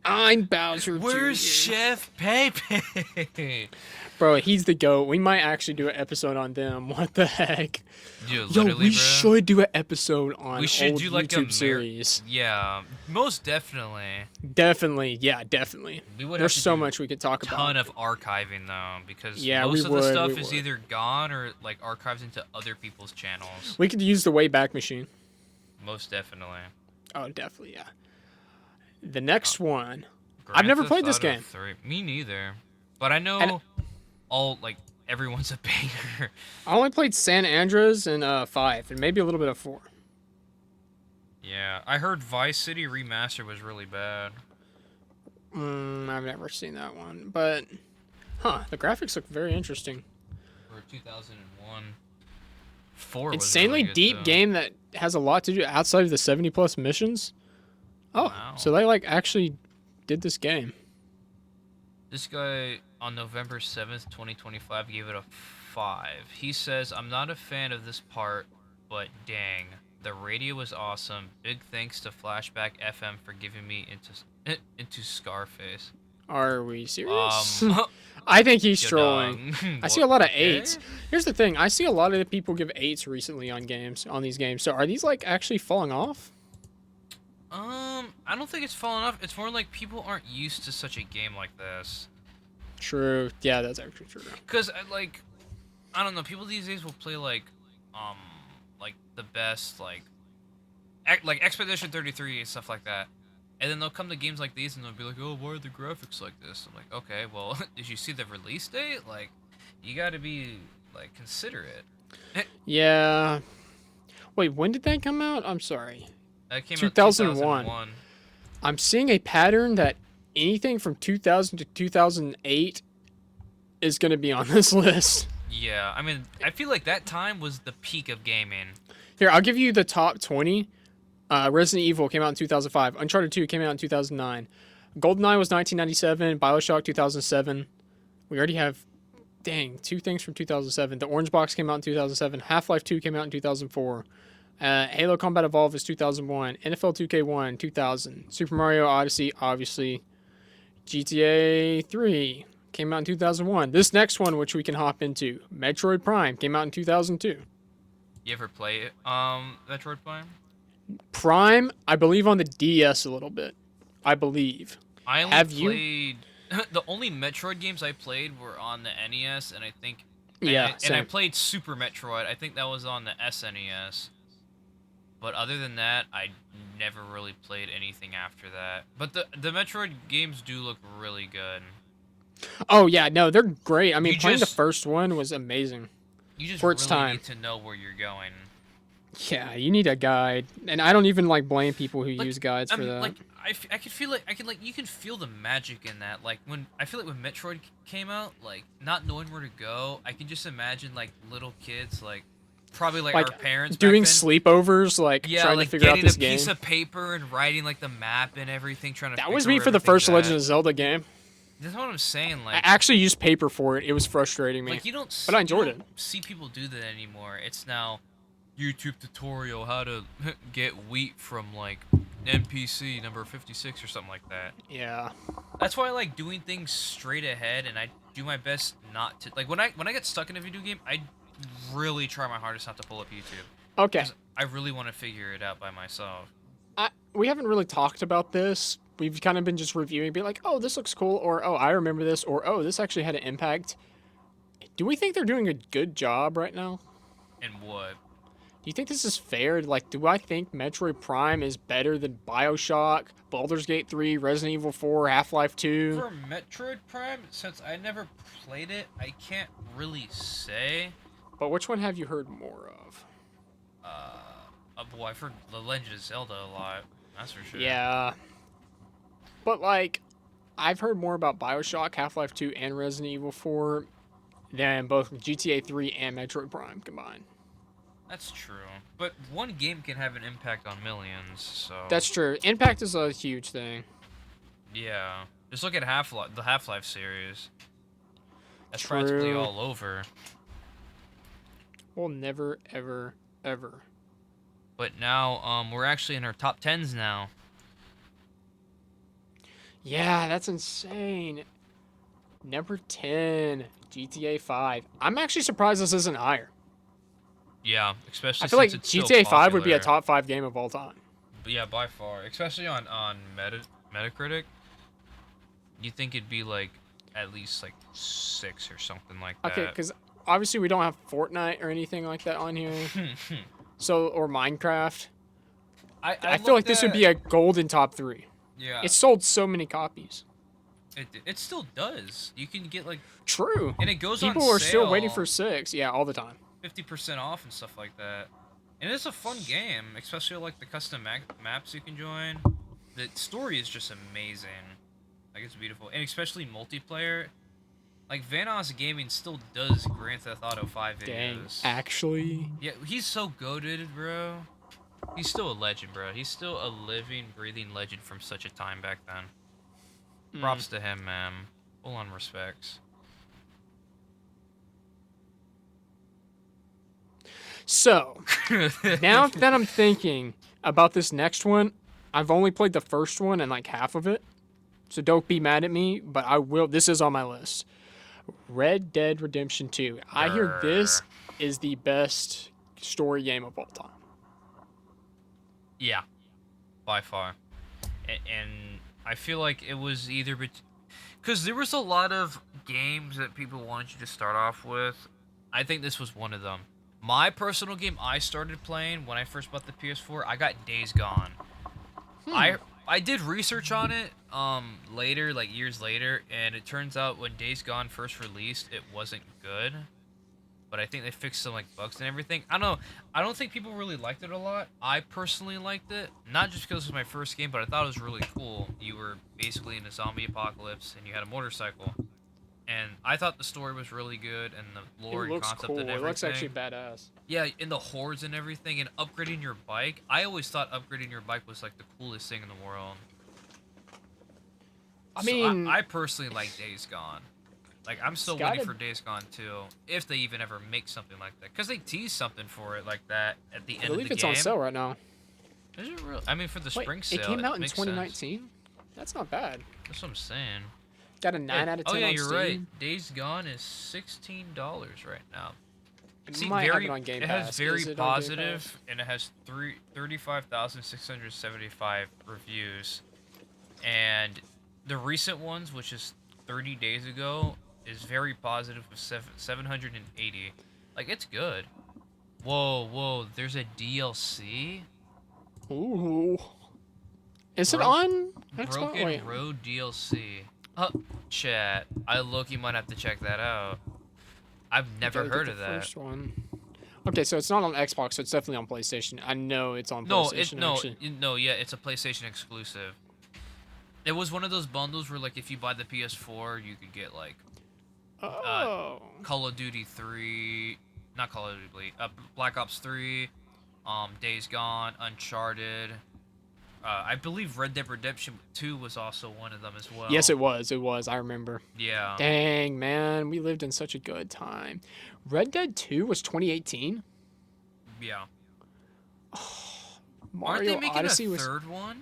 I'm Bowser Where's Jr. Chef Pepe? Bro, he's the GOAT. We might actually do an episode on them. What the heck? Dude, Yo, literally, we bro. should do an episode on We should old do like YouTube a series. Yeah, most definitely. Definitely, yeah, definitely. We would There's have to so do much we could talk a about. ton of archiving though, because Yeah, most we of the would, stuff we is would. either gone or like archives into other people's channels. We could use the Wayback Machine. Most definitely. Oh, definitely, yeah. The next one. Grand I've never Theft played this Auto game. 3. Me neither. But I know And- all like everyone's a banger. I only played San Andreas and 5, and maybe a little bit of 4. Yeah, I heard Vice City Remastered was really bad. I've never seen that one, but the graphics look very interesting. For 2001. 4 was Insanely really good, deep though. game that has a lot to do outside of the 70 plus missions. Oh, Wow. so they like actually did this game. This guy on November 7th, 2025 gave it a 5. He says, "I'm not a fan of this part, but dang, the radio was awesome. Big thanks to Flashback FM for giving me into Scarface." Are we serious? Um, I think he's you trolling. know, I see a lot of okay. 8s. Here's the thing. I see a lot of the people give 8s recently on these games. So are these like actually falling off? I don't think it's fallen off. It's more like people aren't used to such a game like this. True. Yeah, that's actually true. Cause like, I don't know. People these days will play like the best like Expedition 33 and stuff like that, and then they'll come to games like these and they'll be like, "Oh, why are the graphics like this?" I'm like, "Okay, well, did you see the release date? Like, you got to be like considerate." Yeah. Wait, when did that come out? I'm sorry. That came 2001. out 2001. I'm seeing a pattern that anything from 2000 to 2008 is going to be on this list. Yeah, I mean, I feel like that time was the peak of gaming. Here, I'll give you the top 20. Resident Evil came out in 2005. Uncharted 2 came out in 2009. GoldenEye was 1997. Bioshock 2007. We already have, dang, two things from 2007. The Orange Box came out in 2007. Half-Life 2 came out in 2004. Halo Combat Evolved is 2001. NFL 2K1 2000. Super Mario Odyssey, obviously. GTA 3 came out in 2001. This next one, which we can hop into, Metroid Prime, came out in 2002. You ever play Metroid Prime? Prime, I believe on the DS a little bit. I believe. I only Have you? played the only Metroid games I played were on the NES, and I think Yeah, and I same. played Super Metroid. I think that was on the SNES. But other than that, I never really played anything after that. But the Metroid games do look really good. Oh yeah, no, they're great. I mean, You playing the just first one was amazing you just for its really time. need to know where you're going. Yeah, you need a guide, and I don't even like blame people who Like use guides for that. like I could feel like I can like you can feel the magic in that. Like when I feel like when Metroid came out, like not knowing where to go, I can just imagine like little kids like probably like Like our parents back doing then. sleepovers, like Yeah, trying to like figure out getting a this game. piece of paper and writing like the map and everything, trying to That was figure me where for the everything's first Legend at. of Zelda game. That's what I'm saying. I actually used paper for it. It was frustrating me, Like you don't but I you enjoyed don't it. see people do that anymore. It's now YouTube tutorial how to get wheat from like NPC number 56 or something like that. Yeah. That's why I like doing things straight ahead, and I do my best not to like when I get stuck in a video game, I really try my hardest not to pull up YouTube Okay. because I really want to figure it out by myself. We haven't really talked about this. We've kind of been just reviewing, be like, oh, this looks cool, or oh, I remember this, or oh, this actually had an impact. Do we think they're doing a good job right now? And what? Do you think this is fair? Like, do I think Metroid Prime is better than Bioshock, Baldur's Gate 3, Resident Evil 4, Half-Life 2? For Metroid Prime, since I never played it, I can't really say. But which one have you heard more of? Boy, I've heard The Legend of Zelda a lot. That's for sure. Yeah. But, like, I've heard more about Bioshock, Half-Life 2, and Resident Evil 4 than both GTA 3 and Metroid Prime combined. That's true. But one game can have an impact on millions, so... That's true. Impact is a huge thing. Yeah. Just look at Half-Life, the Half-Life series. That's True. practically all over. We'll never, ever, ever. But now, we're actually in our top 10s now. Yeah, that's insane. Number 10, GTA 5. I'm actually surprised this isn't higher. Yeah, especially I feel like since it's still GTA 5 would be a popular. top 5 game of all time. But yeah, by far. Especially on Metacritic. You think it'd be like, at least like 6 or something like that. Okay, because obviously we don't have Fortnite or anything like that on here. So, or Minecraft. I feel like this would be a golden top 3. Yeah. It sold so many copies. It still does. You can get like, True. and it goes on People are still waiting sale. for 6. Yeah, all the time. 50% off and stuff like that. And it's a fun game, especially like the custom maps you can join. The story is just amazing. Like it's beautiful, and especially multiplayer. Like Vanoss Gaming still does Grand Theft Auto 5 Dang. videos. Actually. Yeah, he's so goated, bro. He's still a legend, bro. He's still a living, breathing legend from such a time back then. Props to him, man. Full on respects. So, now that I'm thinking about this next one, I've only played the first one and like half of it. So don't be mad at me, but I will. This is on my list. Red Dead Redemption 2. I hear this is the best story game of all time. Yeah, by far. And I feel like it was either because there was a lot of games that people wanted you to start off with. I think this was one of them. My personal game I started playing when I first bought the PS4, I got Days Gone. I did research on it later, like years later, and it turns out when Days Gone first released, it wasn't good. But I think they fixed some like bugs and everything. I don't know. I don't think people really liked it a lot. I personally liked it, not just because it was my first game, but I thought it was really cool. You were basically in a zombie apocalypse and you had a motorcycle. and I thought the story was really good and the It lore and looks concept and cool. It looks actually everything. badass. Yeah, in the hordes and everything, and upgrading your bike. I always thought upgrading your bike was like the coolest thing in the world. I So mean, I personally like Days Gone. Like I'm it's still waiting gotta. for Days Gone 2, if they even ever make something like that, because they tease something for it like that at the I end of believe the it's on game. sale right now. Is it real? I mean, for the Wait, spring it sale, came it out in makes sense. 2019. That's not bad. That's what I'm saying. Got a Yeah. 9 out of Oh 10 yeah, on you're Steam. right. Days Gone is $16 right now. It See, might have it on Game it Pass. has very Is it on Game Pass? positive, and it has 35,675 reviews, and the recent ones, which is 30 days ago, is very positive with 780. Like it's good. Whoa, whoa! There's a DLC. Ooh. Is it Broke, on Xbox? Wait. Broken Road DLC. Chat. I low-key might have to check that out. I've never Gotta get heard the of that. first one. Okay, so it's not on Xbox, so it's definitely on PlayStation. I know it's on No, PlayStation actually. yeah, it's a PlayStation exclusive. It was one of those bundles where, like, if you buy the PS4, you could get like Oh. Call of Duty 3, not Call of Duty, Black Ops 3, Days Gone, Uncharted. I believe Red Dead Redemption 2 was also one of them as well. Yes, it was. It was. I remember. Yeah. Dang, man, we lived in such a good time. Red Dead 2 was 2018. Yeah. Aren't Mario they making Odyssey a was third one?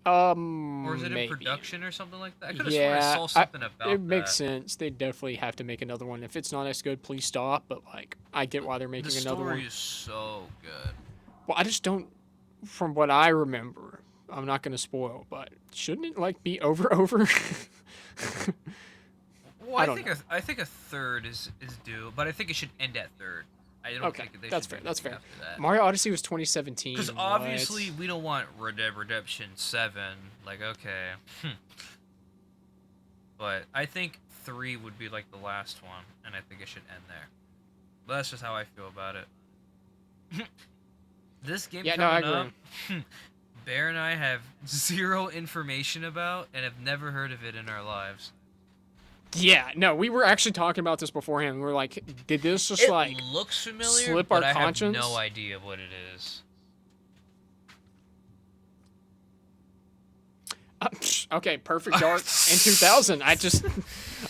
Or is it in maybe. production or something like that? I could have sworn I saw something about it makes that. sense. They definitely have to make another one. If it's not as good, please stop. But like, I get why they're The making another story one. is so good. Well, I just don't. From what I remember, I'm not gonna spoil, but shouldn't it like be over? Well, I don't know. I think a third is due, but I think it should end at third. I don't Okay, think they that's should fair. do That's anything fair. after that. Mario Odyssey was 2017. Because obviously we don't want Red Dead Redemption 7. Like, okay. But I think 3 would be like the last one, and I think it should end there. But that's just how I feel about it. This game Yeah, no, I coming agree. up, Bear and I have zero information about and have never heard of it in our lives. Yeah, no, we were actually talking about this beforehand. We were like, did this just It like looks familiar, slip but our I conscience? have no idea what it is. Okay, Perfect Dark and 2000. I just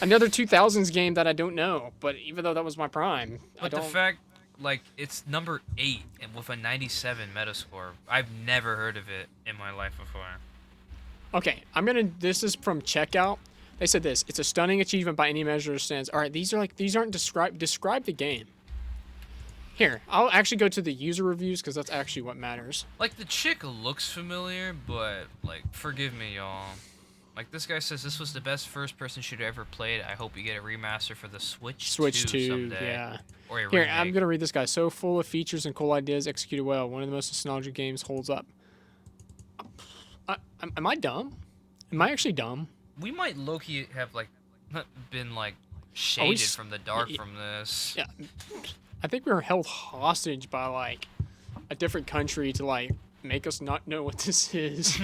another 2000s game that I don't know, but even though that was my prime, I But the don't. fact, like, it's number 8 and with a 97 Metascore. I've never heard of it in my life before. Okay, This is from Checkout. They said this. It's a stunning achievement by any measure of sense. All right, these aren't describe the game. Here, I'll actually go to the user reviews because that's actually what matters. Like, the chick looks familiar, but, like, forgive me, y'all. Like, this guy says this was the best first-person shooter ever played. I hope you get a remaster for the Switch 2 someday. Yeah. Or a Here, remake. I'm gonna read this guy. So full of features and cool ideas, executed well. One of the most nostalgic games, holds up. Am I dumb? Am I actually dumb? We might low-key have, like, been, like, Are we shaded s- from the dark y- from this. Yeah. I think we were held hostage by like a different country to like make us not know what this is.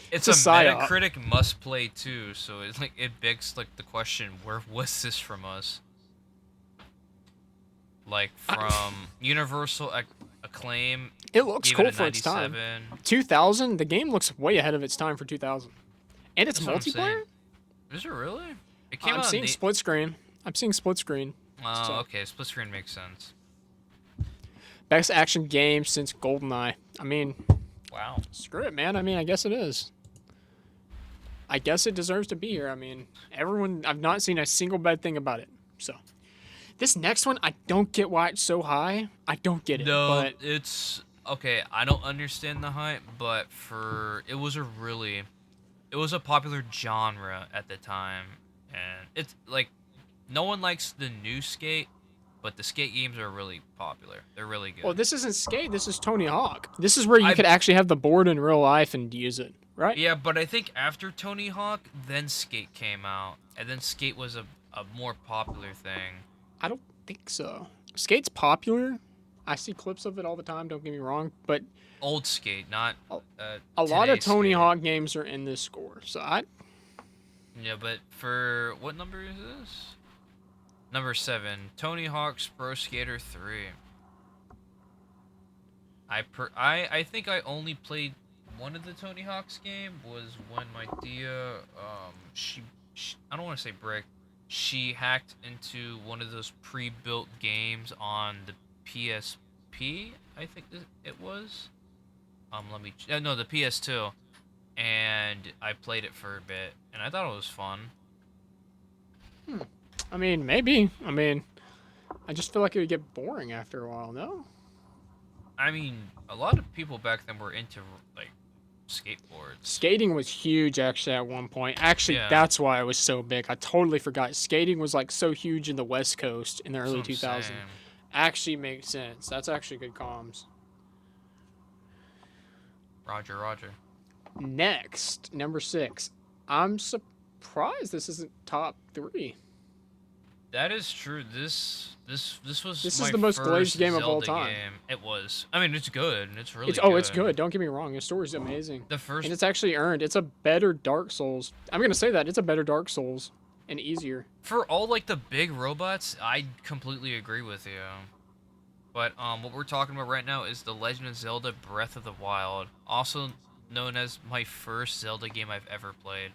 It's a a psyop. Metacritic must play too, so it's like it begs like the question, where was this from us? Like from Universal Acclaim. It looks Gave cool it a for its time. 97. 2000, the game looks way ahead of its time for 2000, and it's That's what I'm multiplayer. saying. Is it really? It came I'm out. seeing split screen. I'm seeing split screen. Oh, so- okay. Split screen makes sense. Best action game since GoldenEye. I mean, Wow. screw it, man. I mean, I guess it is. I guess it deserves to be here. I mean, everyone. I've not seen a single bad thing about it. So, this next one, I don't get why it's so high. I don't get it. No, But it's okay. I don't understand the hype, but it was a popular genre at the time, and it's like no one likes the new Skate, but the Skate games are really popular. They're really good. well, this isn't Skate. This is Tony Hawk. This is where you I've- could actually have the board in real life and use it, right? Yeah, but I think after Tony Hawk, then Skate came out, and then Skate was a more popular thing. I don't think so. Skate's popular. I see clips of it all the time. Don't get me wrong, but Old Skate, not a lot of today's Tony Skate. Hawk games are in this score. So Yeah, but for what number is this? Number 7, Tony Hawk's Pro Skater 3. I think I only played one of the Tony Hawk's game was when my Tia she I don't want to say brick. She hacked into one of those pre-built games on the PSP. I think it was. Let me no, the PS2, and I played it for a bit, and I thought it was fun. I mean, maybe. I mean, I just feel like it would get boring after a while. No. I mean, a lot of people back then were into like skateboards. Skating was huge actually at one point. Actually, Yeah, that's why it was so big. I totally forgot. Skating was like so huge in the West Coast in the that's what early I'm 2000s. saying. Actually makes sense. That's actually good comms. Roger, Roger. Next, number 6. I'm surprised this isn't top 3. That is true. This was This my is the most first glazed game of all Zelda time. game. It was. I mean, it's good. It's really It's good. it's good. Don't get me wrong. The story's amazing. The first And it's actually earned. It's a better Dark Souls. I'm going to say that. It's a better Dark Souls and easier. for all like the big robots, I completely agree with you. But what we're talking about right now is The Legend of Zelda: Breath of the Wild, also known as my first Zelda game I've ever played.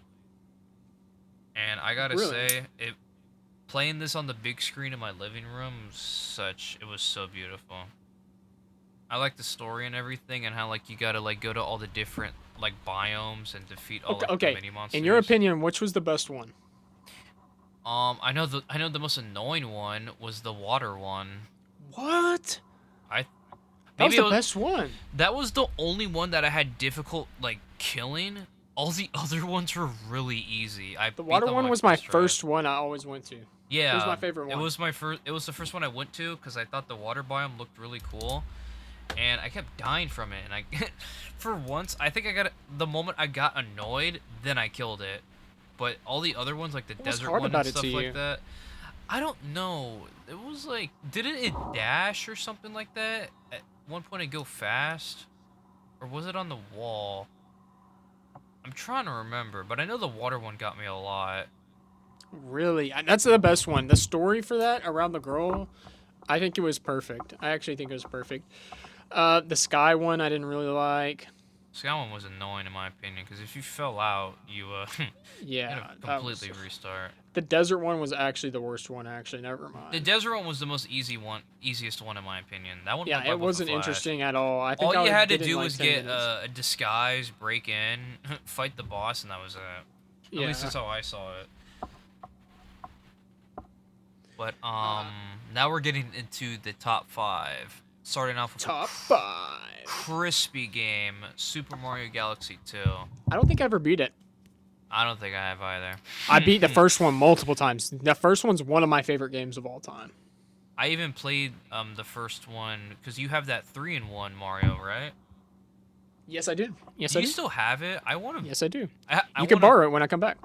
And I gotta Really? say, it playing this on the big screen in my living room, it was so beautiful. I like the story and everything, and how like you gotta like go to all the different like biomes and defeat all Okay, like the okay. mini monsters. In your opinion, which was the best one? I know the most annoying one was the water one. What? I That was maybe the best one. that was the only one that I had difficult like killing. All the other ones were really easy. I The beat water them one on was my try. first one I always went to. It was Yeah, my favorite one. it was my first. It was the first one I went to because I thought the water biome looked really cool, and I kept dying from it. And I, for once, I think I got the moment I got annoyed, then I killed it. But all the other ones, like the What was desert hard one about and it stuff to like you? that, I don't know. It was like, didn't it dash or something like that? At one point, it go fast, or was it on the wall? I'm trying to remember, but I know the water one got me a lot. Really? That's the best one. The story for that around the girl, I think it was perfect. I actually think it was perfect. The sky one I didn't really like. So that one was annoying in my opinion, because if you fell out, you you had Yeah, to that was. completely restart. The desert one was actually the worst one. Actually, never The mind. desert one was the most easiest one in my opinion. That one went Yeah, by it with a wasn't flash. interesting at all. I think All you I had to did it in do like was 10 get minutes. a disguise, break in, fight the boss, and that was it. At least Yeah. that's how I saw it. But Uh, now we're getting into the top 5. Starting off with top 5. crispy game, Super Mario Galaxy 2. I don't think I ever beat it. I don't think I have either. I beat the first one multiple times. The first one's one of my favorite games of all time. I even played the first one because you have that 3-in-1 Mario, right? Yes, I do. Yes, Do I you do. still have it? I want to. Yes, I do. I You can want to. borrow it when I come back.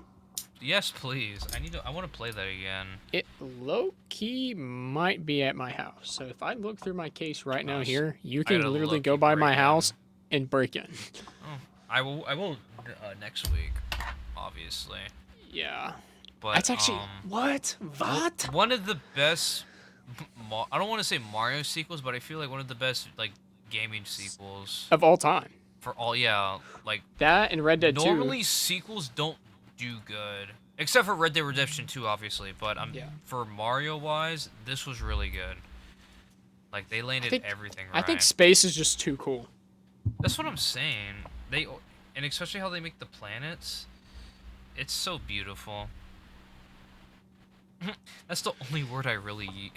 Yes, please. I want to play that again. It low key might be at my house. So if I look through my case right now Nice. here, you I can gotta literally look go you by break my in. house and break in. Oh, I will. I will next week, obviously. Yeah. But That's actually what? What? one of the best. I don't want to say Mario sequels, but I feel like one of the best like gaming sequels Of all time. for all. Yeah, like That and Red Dead 2. normally sequels don't do good, except for Red Dead Redemption 2, obviously. But Yeah. for Mario wise, this was really good. Like they landed think- everything I right. think space is just too cool. That's what I'm saying. And especially how they make the planets. It's so beautiful. That's the only word I really use.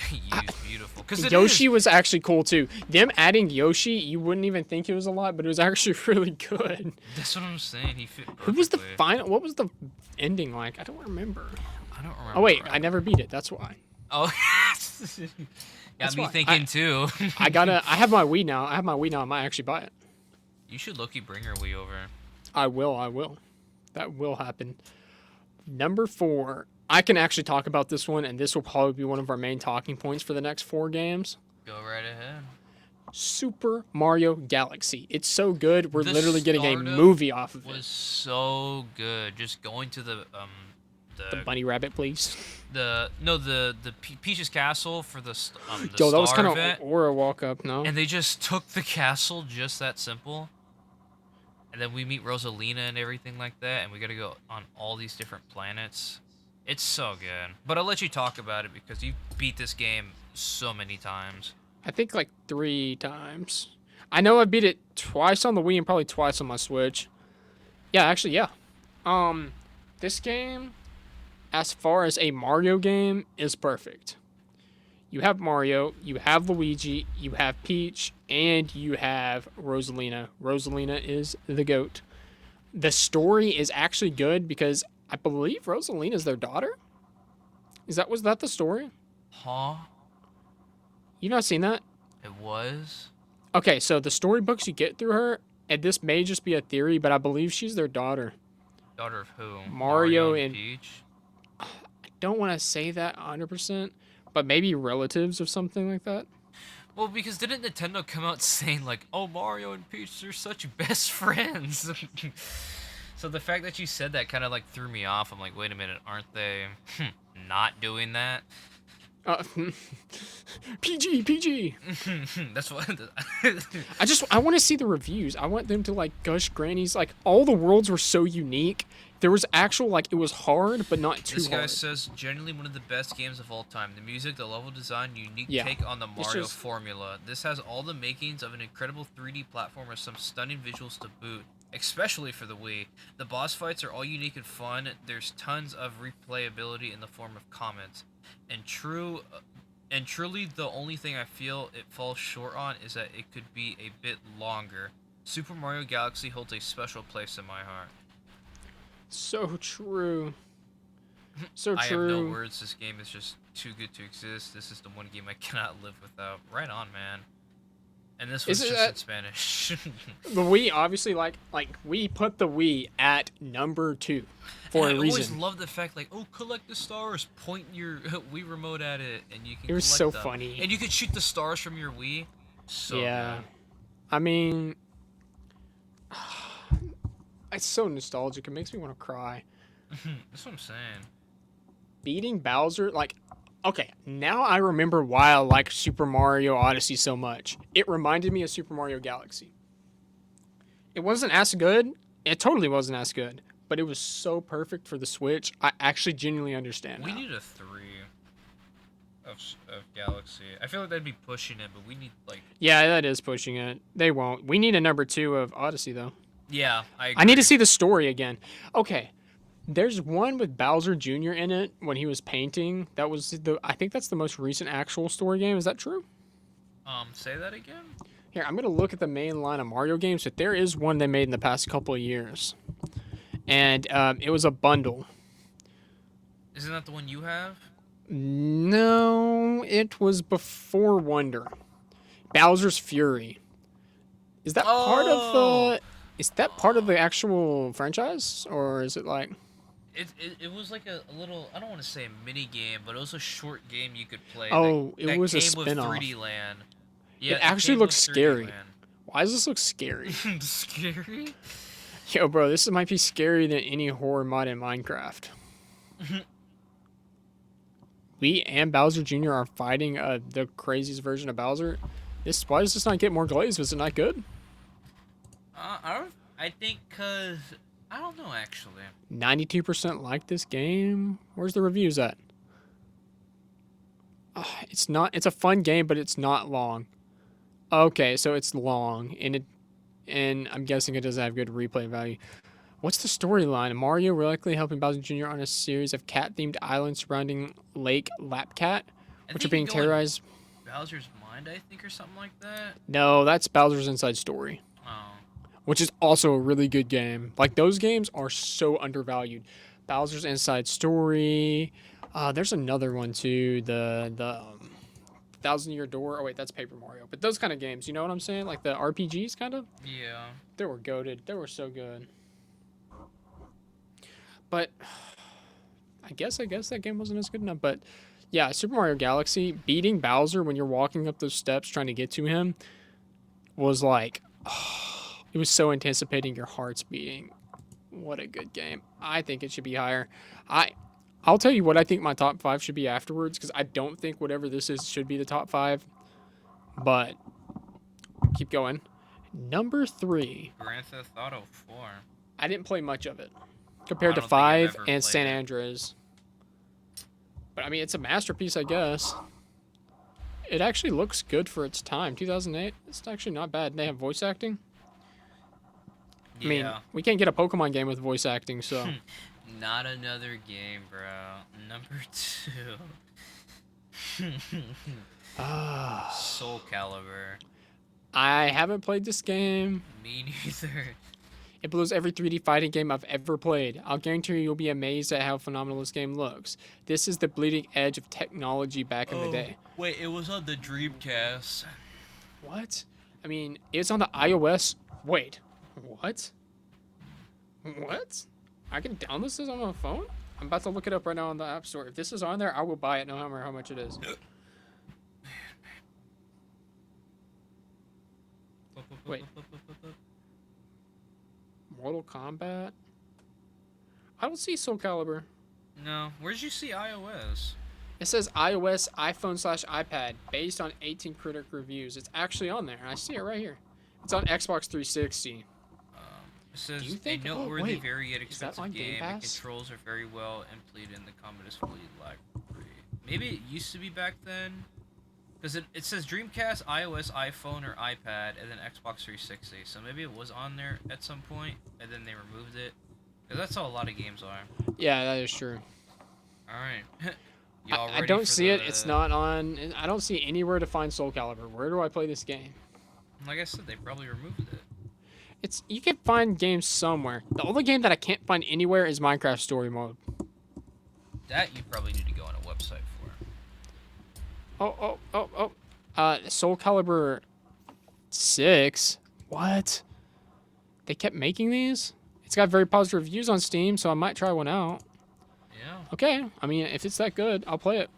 Beautiful. Because Yoshi was actually cool too. Them adding Yoshi, you wouldn't even think it was a lot, but it was actually really good. That's what I'm saying. He fit Who was the perfectly. final? What was the ending like? I don't remember. I don't remember. Oh wait, right. I never beat it. That's why. Oh. Got That's me why. thinking too. I gotta. I have my Wii now. I have my Wii now. I might actually buy it. You should low-key bring your Wii over. I will. I will. That will happen. Number 4. I can actually talk about this one, and this will probably be one of our main talking points for the next 4 games. Go right ahead. Super Mario Galaxy. It's so good. We're The literally getting a startup movie off of Was it. so good. Just going to The bunny rabbit, please. Peach's Castle for the Yo, that was star kind of event, Aura walk up, no? and they just took the castle just that simple. And then we meet Rosalina and everything like that, and we gotta go on all these different planets. It's so good. But I'll let you talk about it because you beat this game so many times. I think like 3 times. I know I beat it twice on the Wii and probably twice on my Switch. Yeah, actually, yeah. Um, this game, as far as a Mario game, is perfect. You have Mario, you have Luigi, you have Peach, and you have Rosalina. Rosalina is the goat. The story is actually good because I believe Rosalina is their daughter. Was that the story? Huh? You've not seen that? It was? Okay, so the storybooks you get through her, and this may just be a theory, but I believe she's their daughter. Daughter of who? Mario and Peach? I don't want to say that 100%, but maybe relatives or something like that. Well, because didn't Nintendo come out saying, like, oh, Mario and Peach, they're such best friends? So the fact that you said that kind of, like, threw me off. I'm like, wait a minute, aren't they not doing that? Uh, PG. That's what. I want to see the reviews. I want them to like gush grannies. Like all the worlds were so unique. There was actual like it was hard, but not too This guy hard. says genuinely one of the best games of all time. The music, the level design, unique Yeah. take on the Mario just- formula. This has all the makings of an incredible 3D platformer, some stunning visuals to boot, especially for the Wii. The boss fights are all unique and fun. There's tons of replayability in the form of comments. And truly the only thing I feel it falls short on is that it could be a bit longer. Super Mario Galaxy holds a special place in my heart. So true. So I have no true. words. This game is just too good to exist. This is the one game I cannot live without. Right on, man. And this was Is it just in that- Spanish. The Wii obviously like we put the Wii at number 2 for And a I always reason. love the fact like, oh, collect the stars. Point your Wii remote at it, and you can. It was collect so them. funny. And you could shoot the stars from your Wii. So Yeah. good. I mean, it's so nostalgic. It makes me want to cry. That's what I'm saying. Beating Bowser, like, okay, now I remember why I like Super Mario Odyssey so much. It reminded me of Super Mario Galaxy. It wasn't as good. It totally wasn't as good, but it was so perfect for the Switch. I actually genuinely understand. We now. need a 3 of Galaxy. I feel like that'd be pushing it, but we need like. Yeah, that is pushing it. They won't. We need a number 2 of Odyssey though. Yeah, I need to see the story again. Okay. There's one with Bowser Jr. in it when he was painting. That was I think that's the most recent actual story game. Is that true? Say that again. Here, I'm gonna look at the main line of Mario games, but there is one they made in the past couple of years, and it was a bundle. Isn't that the one you have? No, it was before Wonder. Bowser's Fury. Is that part of the? Is that part of the actual franchise, or is it like? It was like a little, I don't want to say a mini game, but it was a short game you could play. Oh, that it was a came with spin-off. 3D Land. Yeah, It actually came looks with 3D scary. Land. Why does this look scary? Scary? Yo, bro, this might be scarier than any horror mod in Minecraft. We and Bowser Jr. are fighting the craziest version of Bowser. Why does this not get more glazed? Was it not good? I think because, I don't know actually. 92% like this game. Where's the reviews at? It's a fun game, but it's not long. Okay, so it's long, and I'm guessing it doesn't have good replay value. What's the storyline? Mario reluctantly helping Bowser Jr. on a series of cat-themed islands surrounding Lake Lapcat, which are being terrorized. Bowser's Mind, I think, or something like that. No, that's Bowser's Inside Story, Oh. which is also a really good game. Like those games are so undervalued. Bowser's Inside Story. There's another one too. The 1,000-Year Door. Oh wait, that's Paper Mario. But those kind of games, you know what I'm saying? Like the RPGs, kind of. Yeah. They were goated. They were so good. But I guess that game wasn't as good enough. But yeah, Super Mario Galaxy beating Bowser when you're walking up those steps trying to get to him was like, it was so anticipating. Your heart's beating. What a good game. I think it should be higher. I'll tell you what I think my top 5 should be afterwards, because I don't think whatever this is should be the top 5. But keep going. Number 3. Grand Theft Auto 4. I didn't play much of it I compared to don't think I've 5 ever and played San it. Andreas. But I mean, it's a masterpiece, I guess. It actually looks good for its time. 2008. It's actually not bad. They have voice acting. I mean, Yeah. we can't get a Pokemon game with voice acting, so. Not another game, bro. Number 2. Soul Calibur. I haven't played this game. Me neither. It blows every 3D fighting game I've ever played. I'll guarantee you you'll be amazed at how phenomenal this game looks. This is the bleeding edge of technology back in the day. Wait, it was on the Dreamcast. What? I mean, it's on the iOS. Wait, what? What? I can download this on my phone? I'm about to look it up right now on the App Store. If this is on there, I will buy it no matter how much it is. Wait. Mortal Kombat? I don't see Soul Calibur. No, where'd you see iOS? It says iOS, iPhone/iPad, based on 18 critic reviews. It's actually on there. I see it right here. It's on Xbox 360. It says Do you think- a noteworthy, wait, very yet is that expensive on Game game. The Pass? controls are very well implemented, and the combat is fully library. Maybe it used to be back then, because it says Dreamcast, iOS, iPhone, or iPad, and then Xbox 360. So maybe it was on there at some point, and then they removed it. Because that's how a lot of games are. Yeah, that is true. All right. Y'all I ready don't for see it. the- It's not on. I don't see anywhere to find Soul Calibur. Where do I play this game? Like I said, they probably removed it. It's you can find games somewhere. The only game that I can't find anywhere is Minecraft Story Mode. That you probably need to go on a website for. Soul Calibur 6. What? They kept making these? It's got very positive reviews on Steam, so I might try one out. Yeah. Okay. I mean, if it's that good, I'll play it.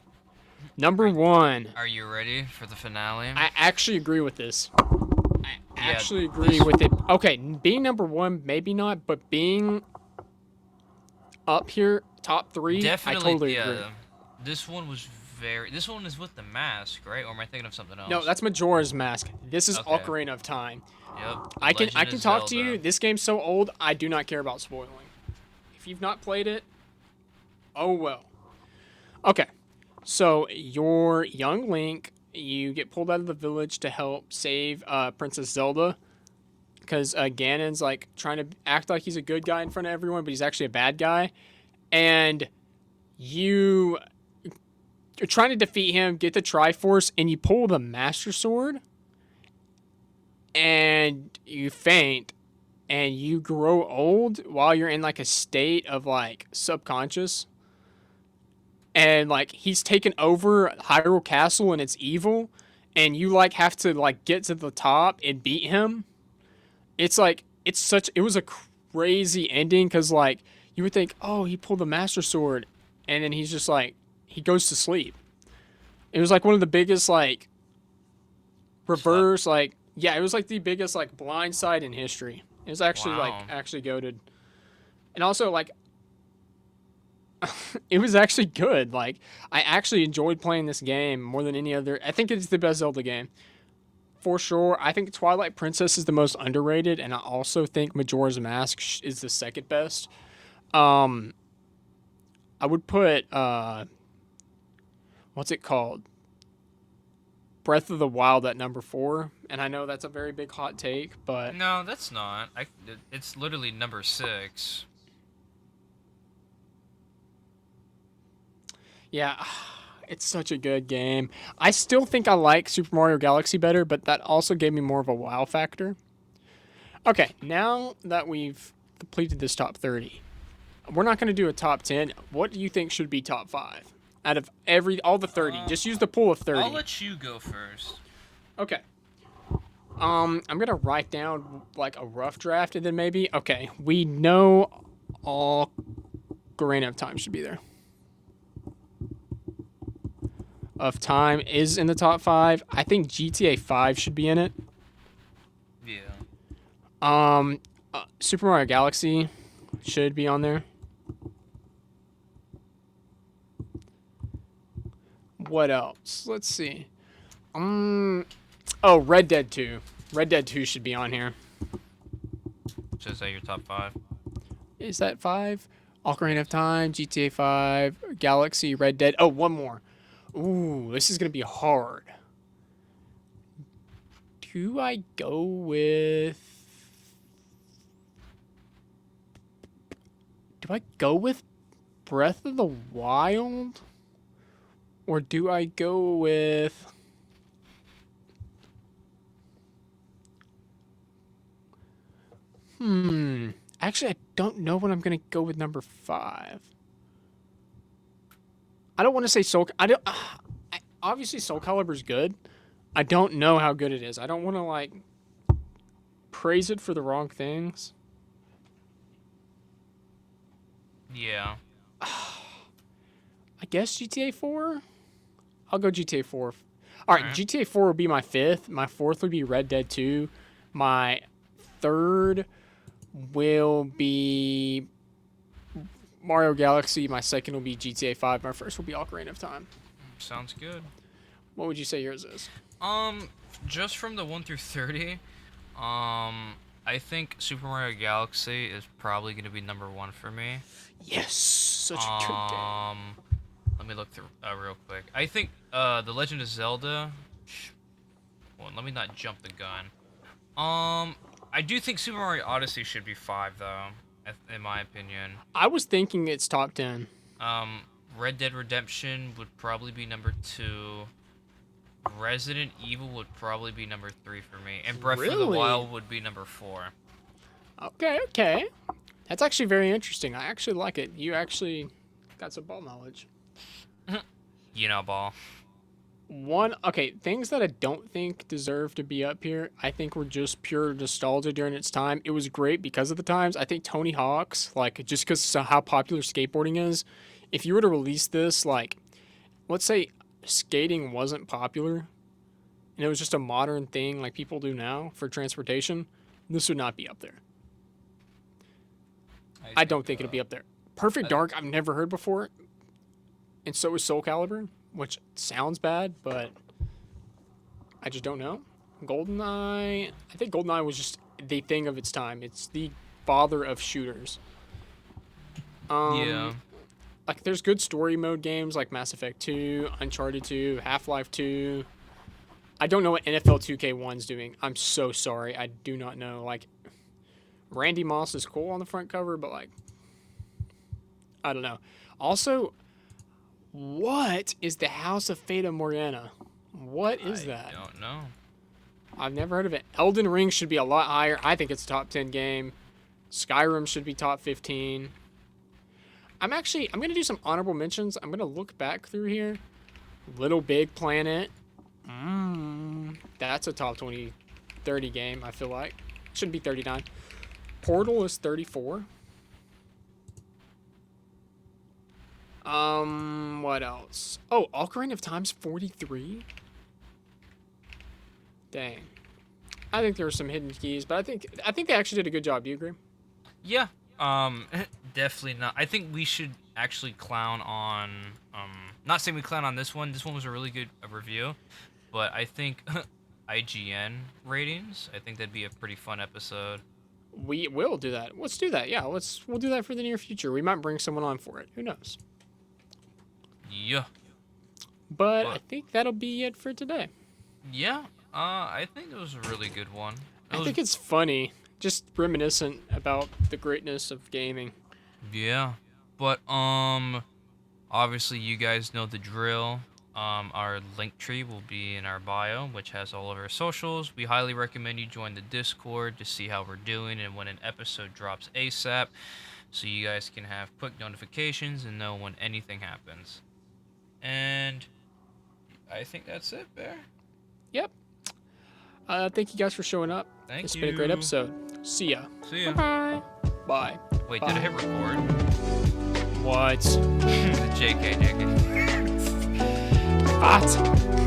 Number 1. Are you ready for the finale? I actually agree with this. I Yeah, actually agree this- with it. Okay, being number 1, maybe not, but being up here, top 3, Definitely, I totally yeah. agree. This one was very. This one is with the mask, right? Or am I thinking of something else? No, that's Majora's Mask. This is Okay. Ocarina of Time. Yep. I can Legend of talk to Zelda. you. This game's so old, I do not care about spoiling. If you've not played it, oh well. Okay, so you're young Link. You get pulled out of the village to help save Princess Zelda, because Ganon's like trying to act like he's a good guy in front of everyone, but he's actually a bad guy, and you're trying to defeat him, get the Triforce, and you pull the Master Sword, and you faint, and you grow old while you're in like a state of like subconscious, and like he's taken over Hyrule Castle and it's evil, and you like have to like get to the top and beat him. It's like it was a crazy ending, because like you would think, oh, he pulled the Master Sword, and then he's just like he goes to sleep. It was like one of the biggest like reverse like yeah, it was like the biggest like blind side in history. It was actually Wow. actually goated. And also like it was actually good. Like I actually enjoyed playing this game more than any other. I think it's the best Zelda game. For sure. I think Twilight Princess is the most underrated, and I also think Majora's Mask is the second best. I would put what's it called? Breath of the Wild at number 4, and I know that's a very big hot take, but No, that's not. It's literally number 6. yeah, it's such a good game. I still think I like Super Mario Galaxy better, but that also gave me more of a wow factor. Okay, now that we've completed this top 30, we're not going to do a top 10. What do you think should be top 5? Out of all the 30, just use the pool of 30. I'll let you go first. Okay. I'm gonna write down like a rough draft, and then maybe we know all Ocarina of Time should be there. Of Time is in the top 5. I think GTA 5 should be in it. Yeah. Super Mario Galaxy should be on there. What else? Let's see. Oh, Red Dead 2. Red Dead 2 should be on here. So is that your top 5? Is that 5? Ocarina of Time, GTA 5, Galaxy, Red Dead. Oh, one more. Ooh, this is going to be hard. Do I go with... Do I go with Breath of the Wild? Or do I go with... Actually, I don't know what I'm going to go with number 5. I don't want to say Soul... obviously, Soul Calibur's good. I don't know how good it is. I don't want to, like, praise it for the wrong things. Yeah. I guess GTA 4? I'll go GTA 4. All right, Alright. GTA 4 would be my 5th. My 4th would be Red Dead 2. My 3rd will be Mario Galaxy. My 2nd will be GTA 5. My 1st will be Ocarina of Time. Sounds good. What would you say yours is? Just from the 1 through 30, I think Super Mario Galaxy is probably going to be number 1 for me. Yes, such a good game. Let me look through real quick. I think The Legend of Zelda. Well, let me not jump the gun. I do think Super Mario Odyssey should be 5 though, in my opinion. I was thinking it's top 10. Red Dead Redemption would probably be number 2. Resident Evil would probably be number 3 for me, and Breath of the Really? Wild would be number 4. Okay. That's actually very interesting. I actually like it. You actually got some ball knowledge. You know, ball. Things that I don't think deserve to be up here, I think were just pure nostalgia during its time. It was great because of the times. I think Tony Hawk's, like, just because of how popular skateboarding is, if you were to release this, like, let's say skating wasn't popular and it was just a modern thing like people do now for transportation, this would not be up there. I don't think it'll be up there. Perfect Dark, I've never heard before. And so is Soul Calibur, which sounds bad, but I just don't know. GoldenEye, I think GoldenEye was just the thing of its time. It's the father of shooters. Yeah. Like, there's good story mode games like Mass Effect 2, Uncharted 2, Half-Life 2. I don't know what NFL 2K1's doing. I'm so sorry. I do not know. Like, Randy Moss is cool on the front cover, but, like, I don't know. Also, what is the House of Fata Morgana? What is that? I don't know. I've never heard of it. Elden Ring should be a lot higher. I think it's a top 10 game. Skyrim should be top 15. I'm going to do some honorable mentions. I'm going to look back through here. Little Big Planet. That's a top 20, 30 game, I feel like. Should be 39. Portal is 34. What else? Oh, Ocarina of Time's 43? Dang. I think there were some hidden keys, but I think they actually did a good job. Do you agree? Yeah. Definitely not. I think we should actually clown on. Not saying we clown on this one. This one was a really good review, but I think IGN ratings. I think that'd be a pretty fun episode. We will do that. Let's do that. Yeah, we'll do that for the near future. We might bring someone on for it. Who knows? Yeah. But I think that'll be it for today. Yeah. I think it was a really good one. I think it's funny, just reminiscent about the greatness of gaming. Yeah. But obviously you guys know the drill. Our link tree will be in our bio, which has all of our socials. We highly recommend you join the Discord to see how we're doing and when an episode drops ASAP, so you guys can have quick notifications and know when anything happens. And I think that's it, Bear. Yep. Thank you guys for showing up. Thank It's you. been a great episode. See ya. See ya. Bye. Bye. Wait, Bye. did I hit record? What? JK, JK. What?